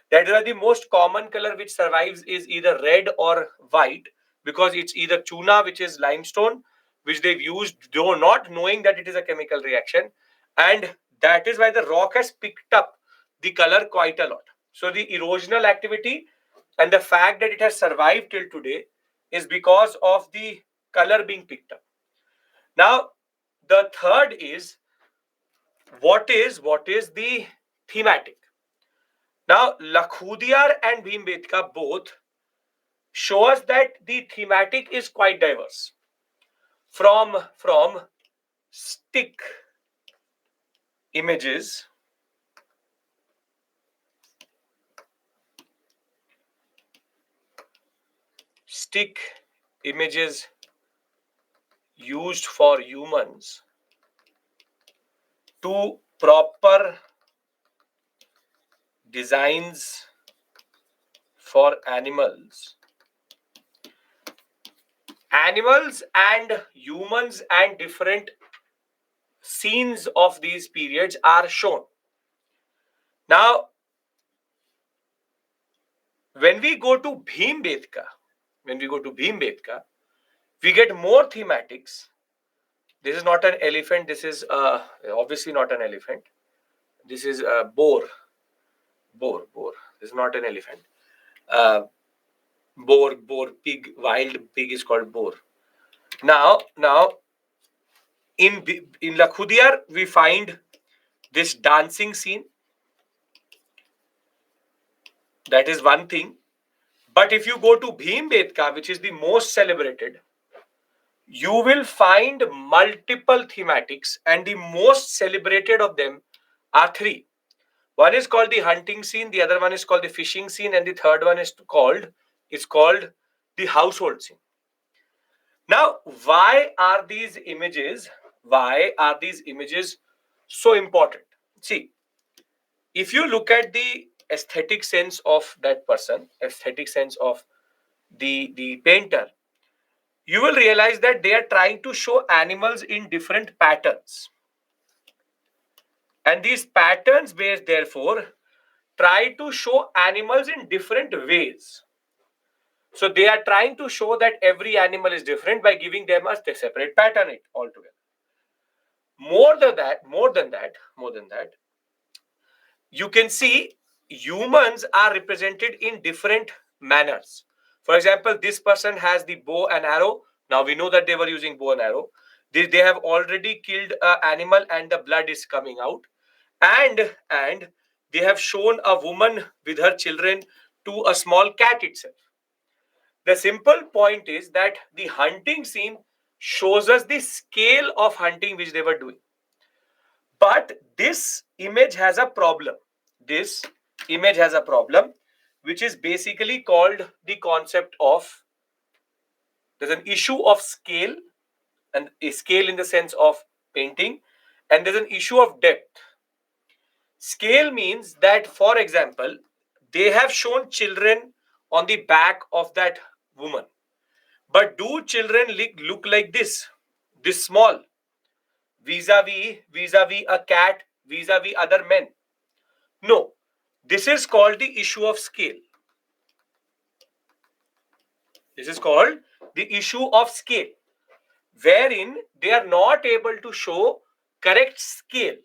That is why the most common color which survives is either red or white, because it's either chuna, which is limestone, which they've used, though not knowing that it is a chemical reaction. And that is why the rock has picked up the color quite a lot. So the erosional activity and the fact that it has survived till today is because of the color being picked up. Now, the third is what is the thematic? Now, Lakhudiyar and Bhimbetka both show us that the thematic is quite diverse. From stick images stick images used for humans to proper designs for animals and humans, and different scenes of these periods are shown. Now, when we go to Bhimbetka, we get more thematics. This is not an elephant. This is obviously not an elephant. This is a boar. Boar. This is not an elephant. Uh, boar, pig, wild pig is called boar. Now, in Lakhudiyar, we find this dancing scene. That is one thing. But if you go to Bhimbetka, which is the most celebrated, you will find multiple thematics, and the most celebrated of them are three. One is called the hunting scene, the other one is called the fishing scene, and the third one is called the household scene. Now, why are these images so important? See, if you look at the aesthetic sense of that person, aesthetic sense of the painter, you will realize that they are trying to show animals in different patterns. And these patterns base, therefore, try to show animals in different ways. So they are trying to show that every animal is different by giving them a separate pattern altogether. More than that, you can see humans are represented in different manners. For example, this person has the bow and arrow. Now we know that they were using bow and arrow. They have already killed an animal and the blood is coming out. And they have shown a woman with her children to a small cat itself. The simple point is that the hunting scene shows us the scale of hunting which they were doing. But this image has a problem. This image has a problem which is basically called the concept of, there's an issue of scale, and a scale in the sense of painting, and there's an issue of depth. Scale means that, for example, they have shown children on the back of that woman. But do children look like this small, vis-a-vis a cat, vis-a-vis other men? No. This is called the issue of scale. This is called the issue of scale, wherein they are not able to show correct scale.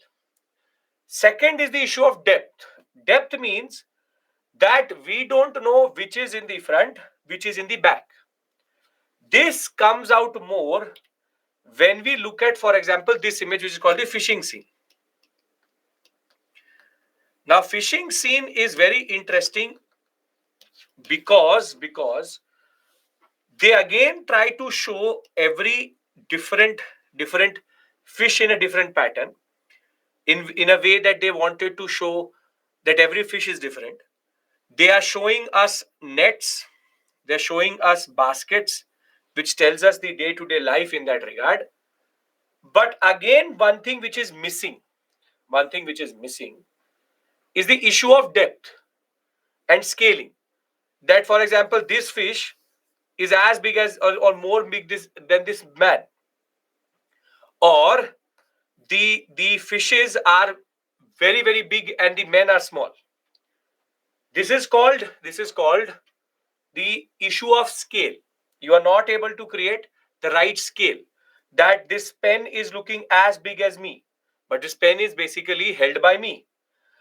Second is the issue of depth. Depth means that we don't know which is in the front, which is in the back. This comes out more when we look at, for example, this image, which is called the fishing scene. Now, fishing scene is very interesting because they again try to show every different fish in a different pattern, in a way that they wanted to show that every fish is different. They are showing us nets, they're showing us baskets, which tells us the day-to-day life in that regard. But again, one thing which is missing is the issue of depth and scaling. That, for example, this fish is as big as, or more big than this man, or the fishes are very big and the men are small. This is called the issue of scale. You are not able to create the right scale, that this pen is looking as big as me, but this pen is basically held by me.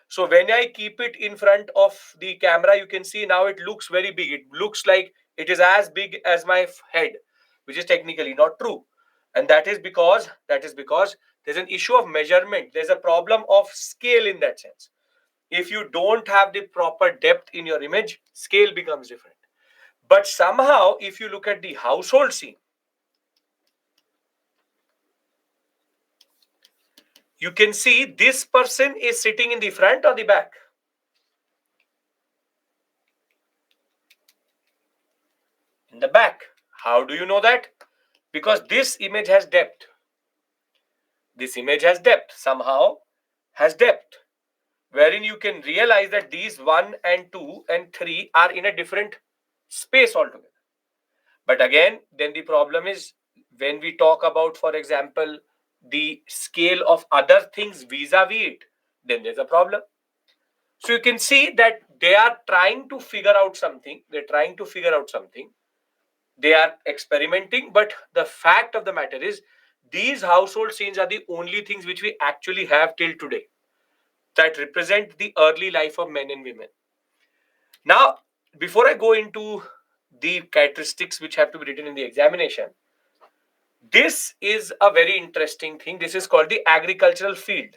So when I keep it in front of the camera, you can see now it looks very big. It looks like it is as big as my head, which is technically not true. And that is because there's an issue of measurement. There's a problem of scale in that sense. If you don't have the proper depth in your image, scale becomes different. But somehow, if you look at the household scene, you can see this person is sitting in the front or the back. In the back. How do you know that? Because this image has depth. This image has depth. Somehow has depth. Wherein you can realize that these 1 and 2 and 3 are in a different space altogether. But again, then the problem is when we talk about, for example, the scale of other things vis-a-vis it, then there's a problem. So you can see that they are trying to figure out something. They are experimenting, but the fact of the matter is these household scenes are the only things which we actually have till today that represent the early life of men and women. Now, before I go into the characteristics which have to be written in the examination, this is a very interesting thing. This is called the agricultural field.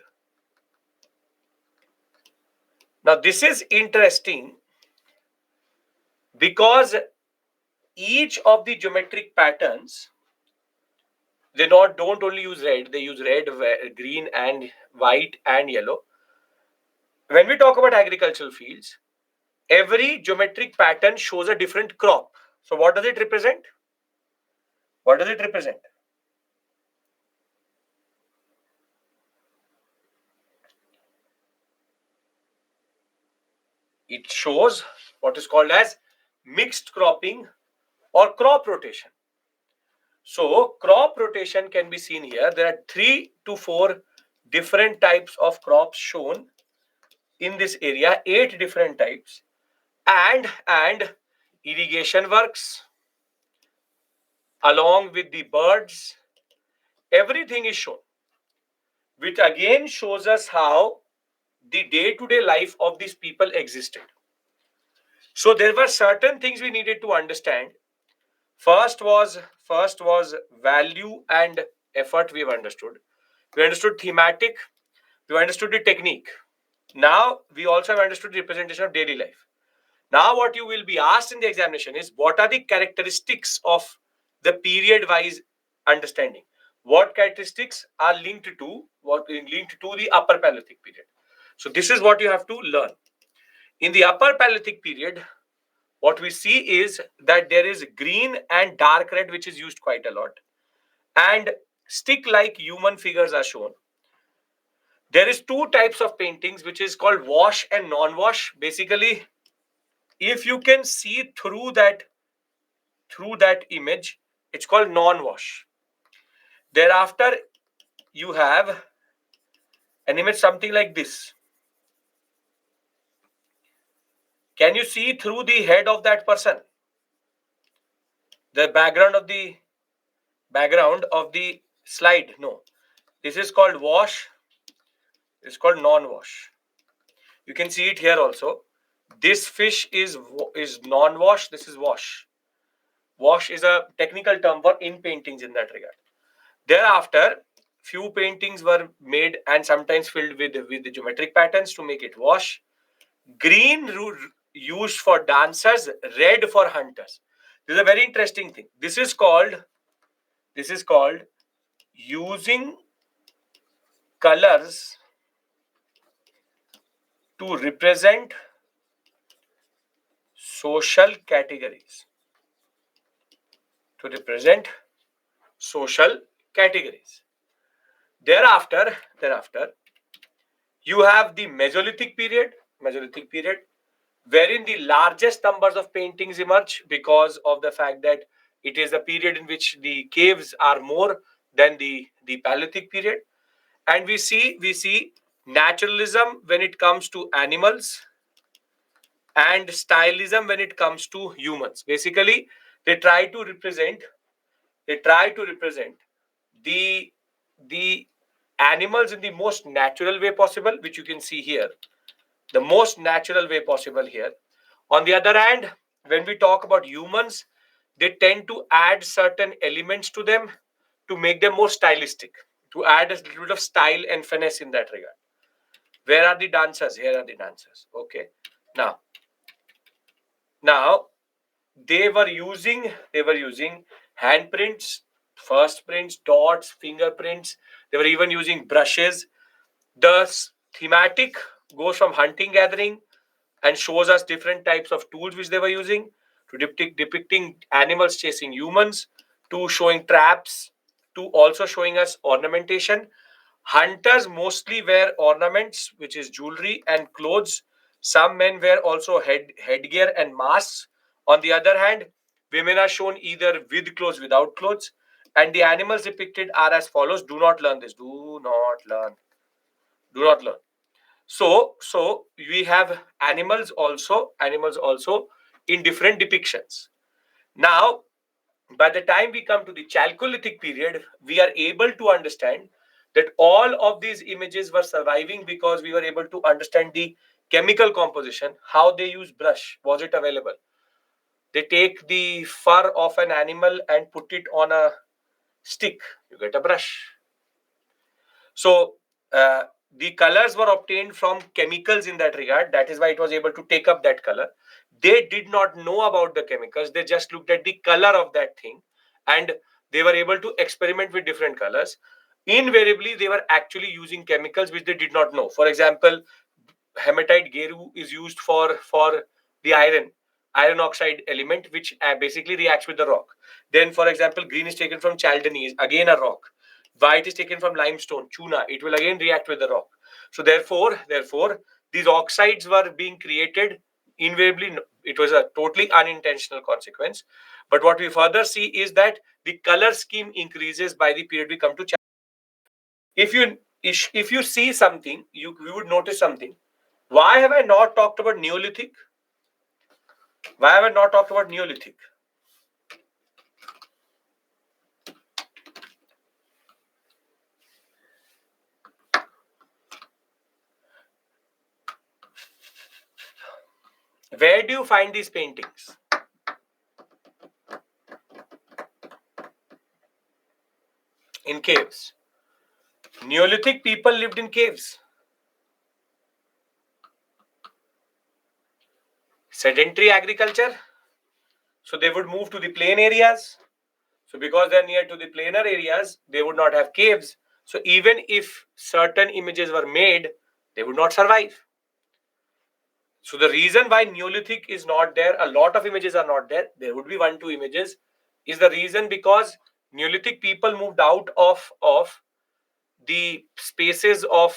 Now, this is interesting because each of the geometric patterns, they don't only use red, they use red, green, and white and yellow. When we talk about agricultural fields, every geometric pattern shows a different crop. So what does it represent? What does it represent? It shows what is called as mixed cropping or crop rotation. So crop rotation can be seen here. There are 3 to 4 different types of crops shown in this area, 8 different types, and irrigation works along with the birds. Everything is shown, which again shows us how the day-to-day life of these people existed. So there were certain things we needed to understand. First was value and effort. We have understood. We understood thematic. We understood the technique. Now we also have understood the representation of daily life. Now what you will be asked in the examination is, what are the characteristics of the period-wise understanding? What characteristics are linked to the Upper Paleolithic period? So this is what you have to learn. In the upper Paleolithic period, what we see is that there is green and dark red, which is used quite a lot, and stick-like human figures are shown. There is two types of paintings, which is called wash and non-wash. Basically, if you can see through that image, it's called non-wash. Thereafter, you have an image something like this. Can you see through the head of that person? The background of the slide? No. This is called wash. It's called non-wash. You can see it here also. This fish is non-wash. This is wash. Wash is a technical term for in paintings in that regard. Thereafter, few paintings were made and sometimes filled with the geometric patterns to make it wash. Green used for dancers, red for hunters. This is a very interesting thing. This is called using colors to represent social categories. Thereafter, you have the Mesolithic period, wherein the largest numbers of paintings emerge because of the fact that it is a period in which the caves are more than the Paleolithic period. And we see naturalism when it comes to animals and stylism when it comes to humans. Basically, they try to represent the animals in the most natural way possible, which you can see here. The most natural way possible here. On the other hand, when we talk about humans, they tend to add certain elements to them to make them more stylistic, to add a little bit of style and finesse in that regard. Where are the dancers? Here are the dancers. Okay. Now they were using handprints, first prints, dots, fingerprints. They were even using brushes. The thematic goes from hunting, gathering, and shows us different types of tools which they were using, to depicting animals chasing humans, to showing traps, to also showing us ornamentation. Hunters mostly wear ornaments, which is jewelry and clothes. Some men wear also headgear and masks. On the other hand, women are shown either with clothes, without clothes. And the animals depicted are as follows. Do not learn this. Do not learn. So we have animals also in different depictions. Now, by the time we come to the Chalcolithic period, we are able to understand that all of these images were surviving because we were able to understand the chemical composition, how they use brush, was it available. They take the fur of an animal and put it on a stick, you get a brush. So the colors were obtained from chemicals in that regard. That is why it was able to take up that color. They did not know about the chemicals. They just looked at the color of that thing and they were able to experiment with different colors. Invariably, they were actually using chemicals which they did not know. For example, hematite geru is used for the iron oxide element, which basically reacts with the rock. Then, for example, green is taken from chalcedony, again a rock. White is taken from limestone, chuna. It will again react with the rock. So therefore, these oxides were being created invariably. It was a totally unintentional consequence. But what we further see is that the color scheme increases by the period we come to. If you see something, you would notice something. Why have I not talked about Neolithic? Why have I not talked about Neolithic? Where do you find these paintings? In caves. Neolithic people lived in caves. Sedentary agriculture. So they would move to the plain areas. So because they're near to the plainer areas, they would not have caves. So even if certain images were made, they would not survive. So the reason why Neolithic is not there, a lot of images are not there. There would be 1-2 images. Is the reason because Neolithic people moved out of the spaces of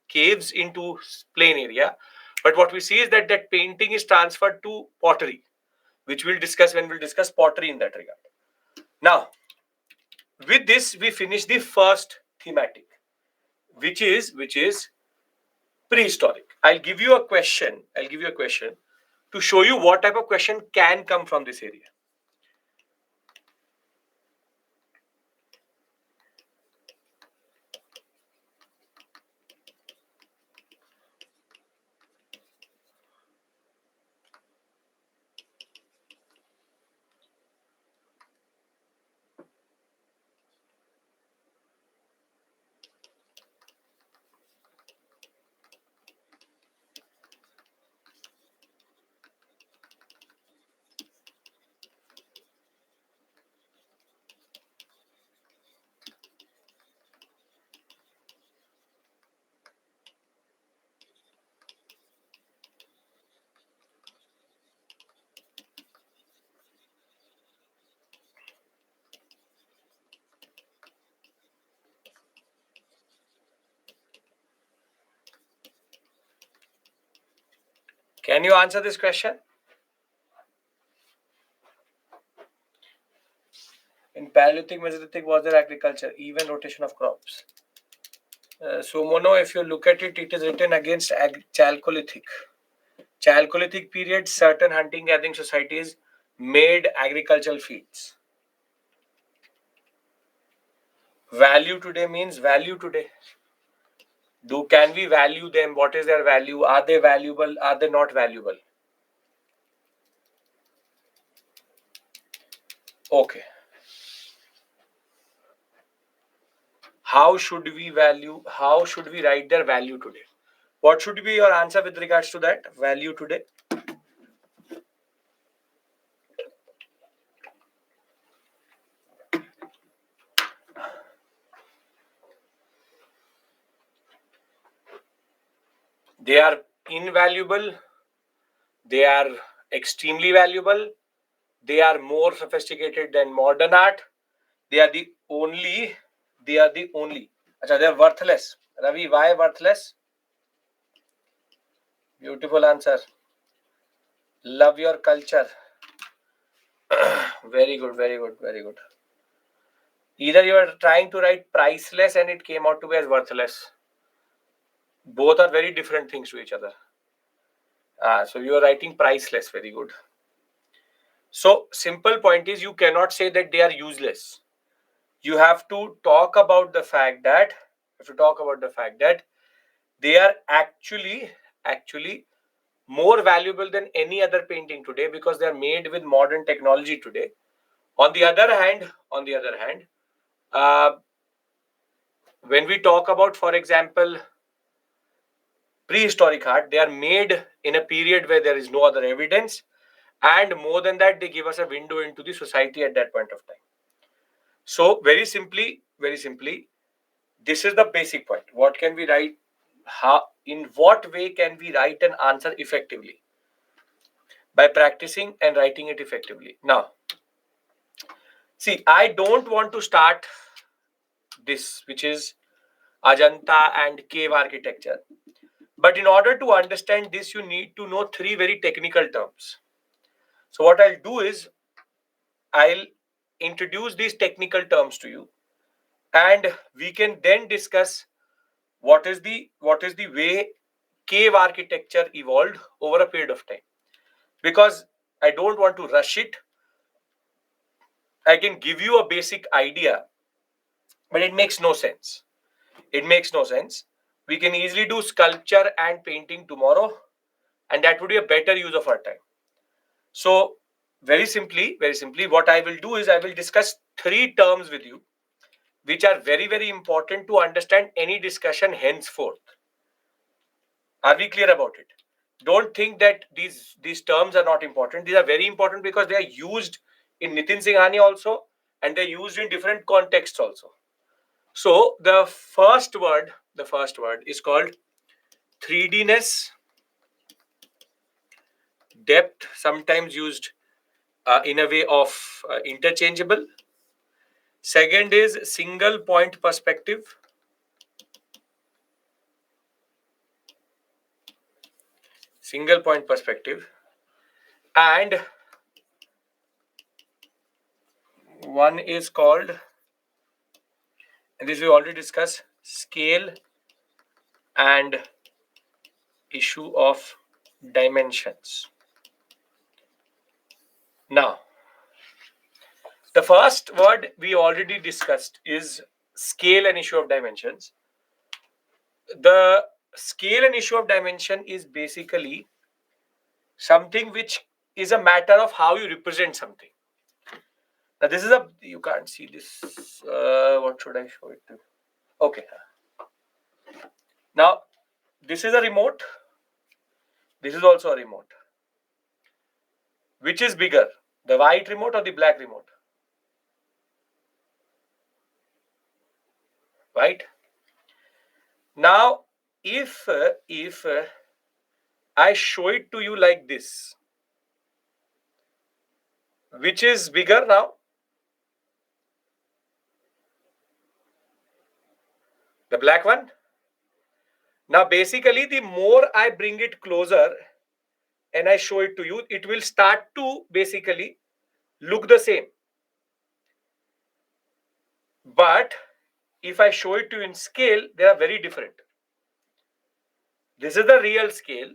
caves into plain area. But what we see is that that painting is transferred to pottery, which we'll discuss when we'll discuss pottery in that regard. Now, with this, we finish the first thematic, which is prehistoric. I'll give you a question. To show you what type of question can come from this area. Can you answer this question? In Paleolithic, Mesolithic, was there agriculture, even rotation of crops? So, Mono, if you look at it, it is written against Chalcolithic. Chalcolithic period, certain hunting gathering societies made agricultural feats. Value today means value today. Can we value them? What is their value? Are they valuable? Are they not valuable? Okay. How should we value? How should we write their value today? What should be your answer with regards to that value today? They are invaluable. They are extremely valuable. They are more sophisticated than modern art. They are the only. They are the only. Achha, they are worthless. Ravi, why worthless? Beautiful answer. Love your culture. Very good, very good, very good. Either you are trying to write priceless and it came out to be as worthless. Both are very different things to each other. So you are writing priceless. Very good. So simple point is you cannot say that they are useless. You have to talk about the fact that they are actually more valuable than any other painting today because they are made with modern technology today. On the other hand, when we talk about, for example, prehistoric art, they are made in a period where there is no other evidence, and more than that, they give us a window into the society at that point of time. So very simply, this is the basic point. What can we write? In what way can we write an answer effectively? By practicing and writing it effectively. Now, see, I don't want to start this, which is Ajanta and cave architecture. But in order to understand this, you need to know 3 very technical terms. So what I'll do is I'll introduce these technical terms to you, and we can then discuss what is the way cave architecture evolved over a period of time. Because I don't want to rush it. I can give you a basic idea, but it makes no sense. We can easily do sculpture and painting tomorrow, and that would be a better use of our time. So very simply, what I will do is I will discuss 3 terms with you, which are very, very important to understand any discussion henceforth. Are we clear about it? Don't think that these terms are not important. These are very important because they are used in Nitin Singhani also, and they're used in different contexts also. So the first word is called 3Dness. depth, sometimes used in a way of interchangeable. Second is single point perspective. Single point perspective. And one is called, and this we already discussed, scale and issue of dimensions. Now, the first word we already discussed is scale and issue of dimensions. The scale and issue of dimension is basically something which is a matter of how you represent something. Now, this is a, you can't see this. What should I show it to? Okay. Now, this is a remote. This is also a remote. Which is bigger, the white remote or the black remote? Right? Now, if I show it to you like this, which is bigger now? The black one? Now, basically, the more I bring it closer and I show it to you, it will start to basically look the same. But if I show it to you in scale, they are very different. This is the real scale.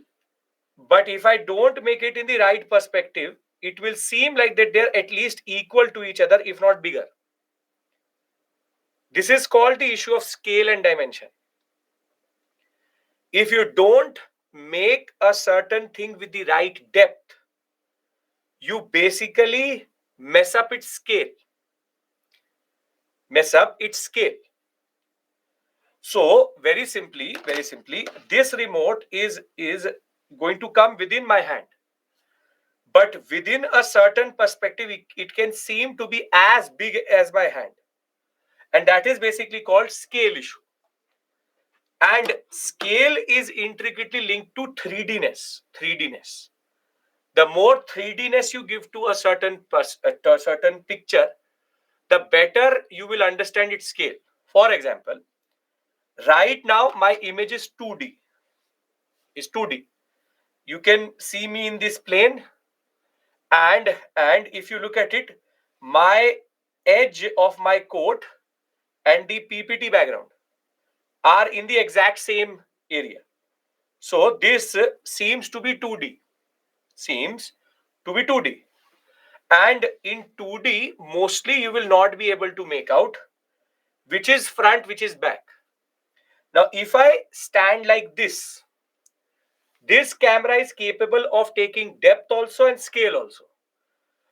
But if I don't make it in the right perspective, it will seem like that they're at least equal to each other, if not bigger. This is called the issue of scale and dimension. If you don't make a certain thing with the right depth, you basically mess up its scale. So very simply, this remote is going to come within my hand. But within a certain perspective, it can seem to be as big as my hand. And that is basically called scale issue. And scale is intricately linked to 3Dness. The more 3Dness you give to a certain picture, the better you will understand its scale. For example, right now my image is 2D. You can see me in this plane, and if you look at it, my edge of my coat and the PPT background are in the exact same area. So this seems to be 2D. And in 2D, mostly you will not be able to make out which is front, which is back. Now, if I stand like this camera is capable of taking depth also and scale also.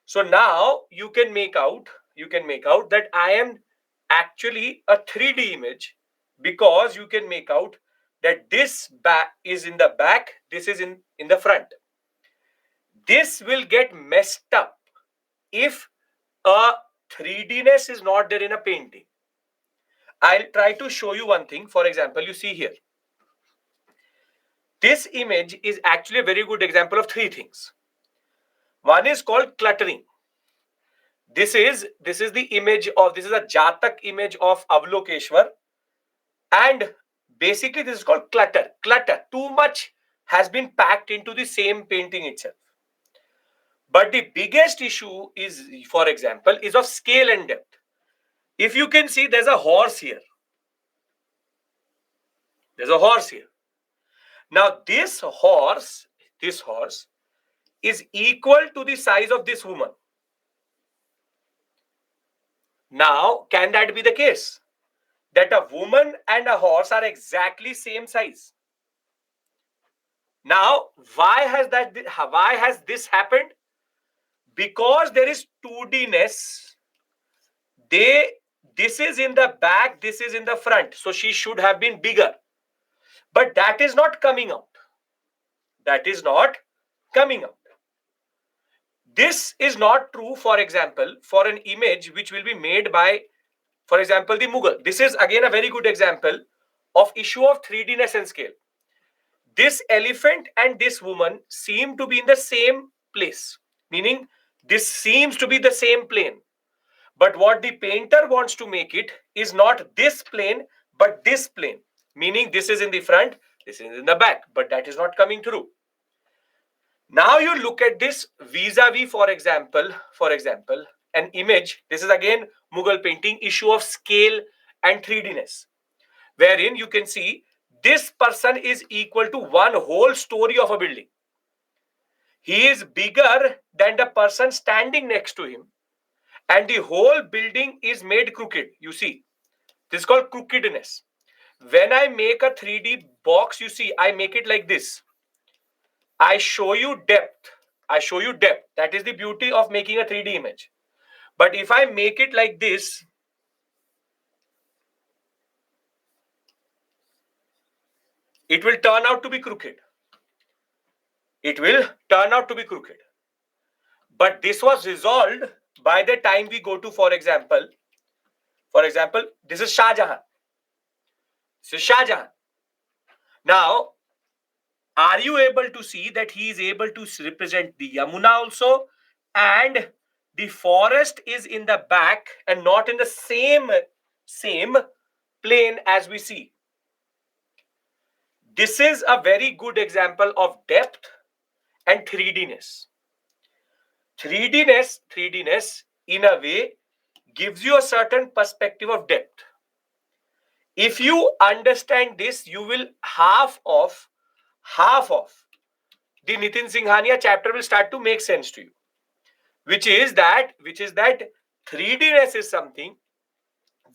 So now you can make out that I am actually a 3D image, because you can make out that this back is in the back, this is in the front. This will get messed up if a 3Dness is not there in a painting. I'll try to show you one thing. For example, you see here. This image is actually a very good example of three things. One is called cluttering. This is the image of, this is a Jatak image of Avalokeshwar. And basically this is called clutter. Too much has been packed into the same painting itself. But the biggest issue is, for example, is of scale and depth. If you can see, there's a horse here. Now this horse is equal to the size of this woman. Now, can that be the case? That a woman and a horse are exactly same size. Now, why has this happened? Because there is 2Dness. This is in the back, this is in the front. So she should have been bigger. But that is not coming out. This is not true, for example, for an image which will be made by, for example, the Mughal. This is again a very good example of issue of 3Dness and scale. this elephant and this woman seem to be in the same place, meaning this seems to be the same plane. But what the painter wants to make it is not this plane, but this plane, meaning this is in the front, this is in the back, but that is not coming through. Now you look at this vis-a-vis, for example, an image. This is again Mughal painting, issue of scale and 3Dness, wherein you can see this person is equal to one whole story of a building. He is bigger than the person standing next to him, and the whole building is made crooked. You see, this is called crookedness. When I make a 3D box, you see, I make it like this. I show you depth. That is the beauty of making a 3D image. But if I make it like this, it will turn out to be crooked. But this was resolved by the time we go to, for example, this is Shah Jahan. Now, are you able to see that he is able to represent the Yamuna also, and the forest is in the back and not in the same plane as we see? This is a very good example of depth and 3Dness. 3Dness in a way gives you a certain perspective of depth. If you understand this, you will half of the Nitin Singhania chapter will start to make sense to you, which is that 3Dness is something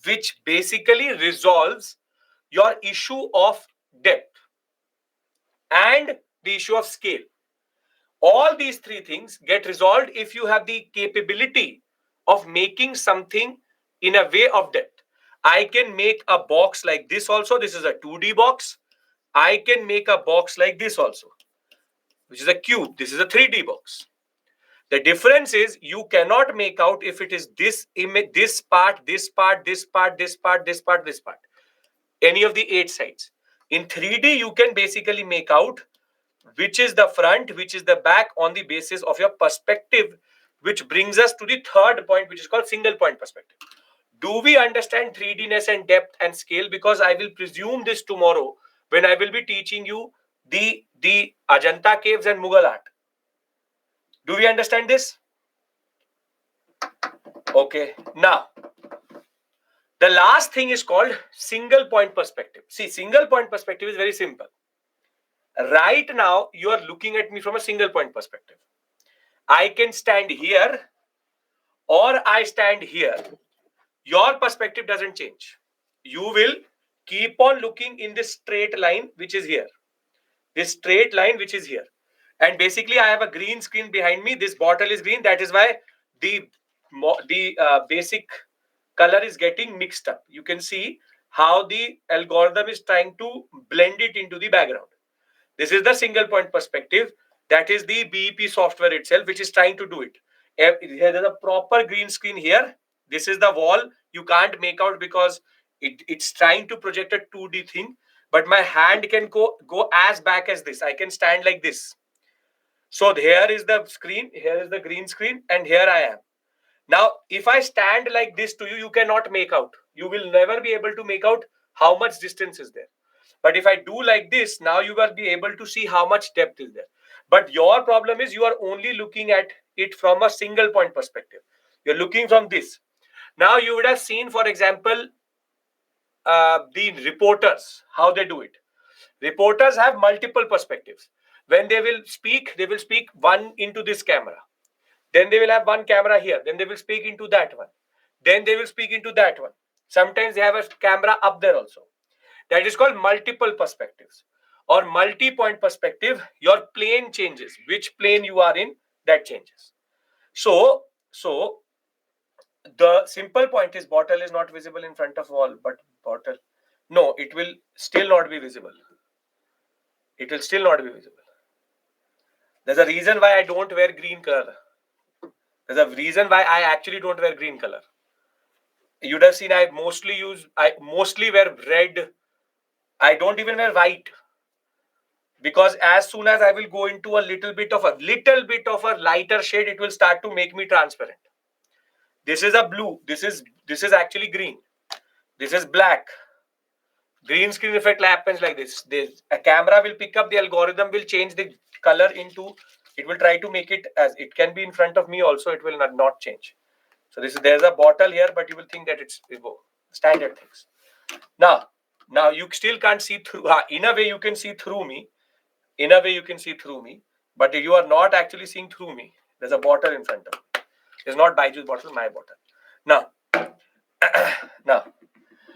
which basically resolves your issue of depth and the issue of scale. All these three things get resolved if you have the capability of making something in a way of depth. I can make a box like this also. This is a 2D box. I can make a box like this also, which is a cube. This is a 3D box. The difference is you cannot make out if it is this image, this part, any of the 8 sides. In 3D, you can basically make out which is the front, which is the back on the basis of your perspective, which brings us to the third point, which is called single point perspective. Do we understand 3Dness and depth and scale? Because I will presume this tomorrow when I will be teaching you the Ajanta caves and Mughal art. Do we understand this? Okay. Now, the last thing is called single point perspective. See, single point perspective is very simple. Right now, you are looking at me from a single point perspective. I can stand here or I stand here. Your perspective doesn't change. You will keep on looking in this straight line, which is here. And basically, I have a green screen behind me. This bottle is green. That is why the basic color is getting mixed up. You can see how the algorithm is trying to blend it into the background. This is the single point perspective. That is the BEP software itself, which is trying to do it. There is a proper green screen here. This is the wall. You can't make out because it's trying to project a 2D thing. But my hand can go as back as this. I can stand like this. So here is the screen. Here is the green screen. And here I am. Now, if I stand like this to you, you cannot make out. You will never be able to make out how much distance is there. But if I do like this, now you will be able to see how much depth is there. But your problem is you are only looking at it from a single point perspective. You're looking from this. Now you would have seen, for example, the reporters, how they do it. Reporters have multiple perspectives. When they will speak one into this camera. Then they will have one camera here. Then they will speak into that one. Then they will speak into that one. Sometimes they have a camera up there also. That is called multiple perspectives or multi-point perspective. Your plane changes. Which plane you are in, that changes. So the simple point is bottle is not visible in front of wall, but bottle, no, it will still not be visible. There's a reason why I don't wear green color. There's a reason why I actually don't wear green color. You'd have seen I mostly wear red. I don't even wear white. because as soon as I will go into a little bit of a lighter shade, it will start to make me transparent. This is a blue. This is actually green. This is black. Green screen effect happens like this. A camera will pick up, the algorithm will change the color into, it will try to make it as, it can be in front of me also, it will not change. So there's a bottle here, but you will think that it's standard things. Now you still can't see through. In a way you can see through me. In a way you can see through me, but you are not actually seeing through me. There's a bottle in front of me. It's not Byjus bottle, my bottle. Now,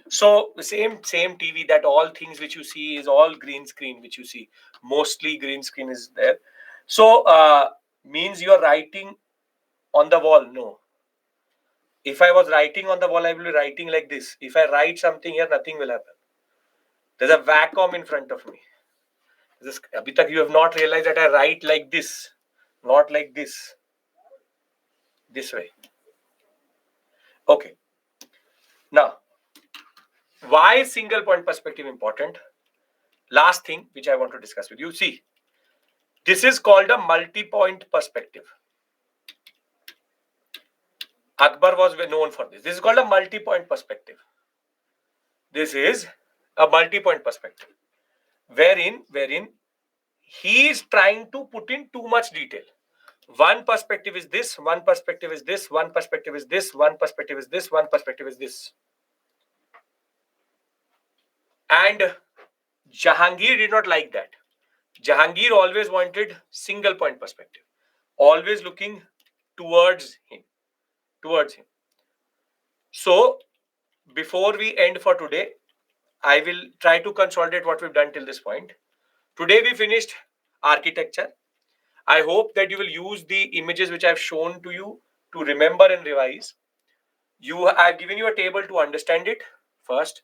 so same TV, that all things which you see is all green screen, which you see. Mostly green screen is there. So means you are writing on the wall? No. If I was writing on the wall, I will be writing like this. If I write something here, nothing will happen. There's a vacuum in front of me. Abhi tak you have not realized that I write like this, not like this. This way. Okay. Now, why is single point perspective important? Last thing which I want to discuss with you. See, this is called a multi-point perspective. Akbar was known for this. This is called a multi-point perspective. This is a multi-point perspective, wherein he is trying to put in too much detail. One perspective is this, one perspective is this, one perspective is this, one perspective is this, one perspective is this. And Jahangir did not like that. Jahangir always wanted single point perspective, always looking towards him. So, before we end for today, I will try to consolidate what we've done till this point. Today we finished architecture. I hope that you will use the images which I've shown to you to remember and revise. I've given you a table to understand it first.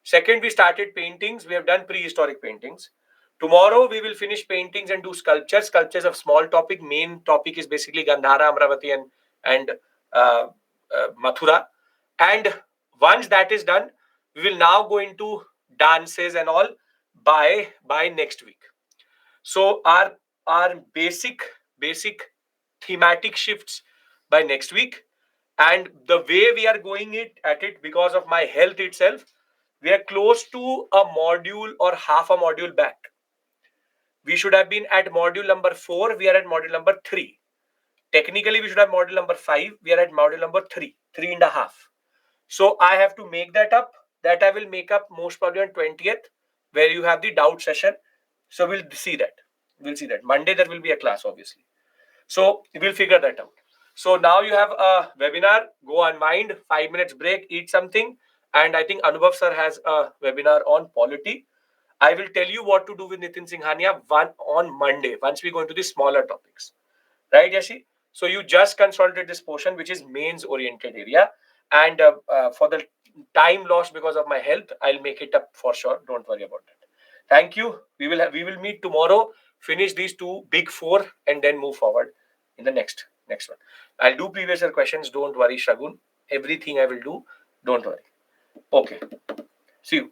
Second, we started paintings. We have done prehistoric paintings. Tomorrow we will finish paintings and do sculptures. Sculptures of small topic. Main topic is basically Gandhara, Amravati and Mathura. And once that is done, we will now go into dances and all by next week. So our basic thematic shifts by next week. And the way we are going at it, because of my health itself, we are close to a module or half a module back. We should have been at module number 4. We are at module number 3. Technically, we should have module number 5. We are at module number 3.5. So I have to make that up. That I will make up most probably on 20th, where you have the doubt session. So we'll see that. Monday there will be a class, obviously. So we'll figure that out. So now you have a webinar. Go unwind. 5 minutes break. Eat something. And I think Anubhav sir has a webinar on polity. I will tell you what to do with Nitin Singhania on Monday, once we go into the smaller topics. Right, Yashi? So you just consolidate this portion, which is mains oriented area. And for the time lost because of my health, I'll make it up for sure. Don't worry about that. Thank you. We will meet tomorrow, finish these 2 big 4, and then move forward in the next one. I'll do previous year questions. Don't worry, Shagun. Everything I will do. Don't worry. Okay. See you.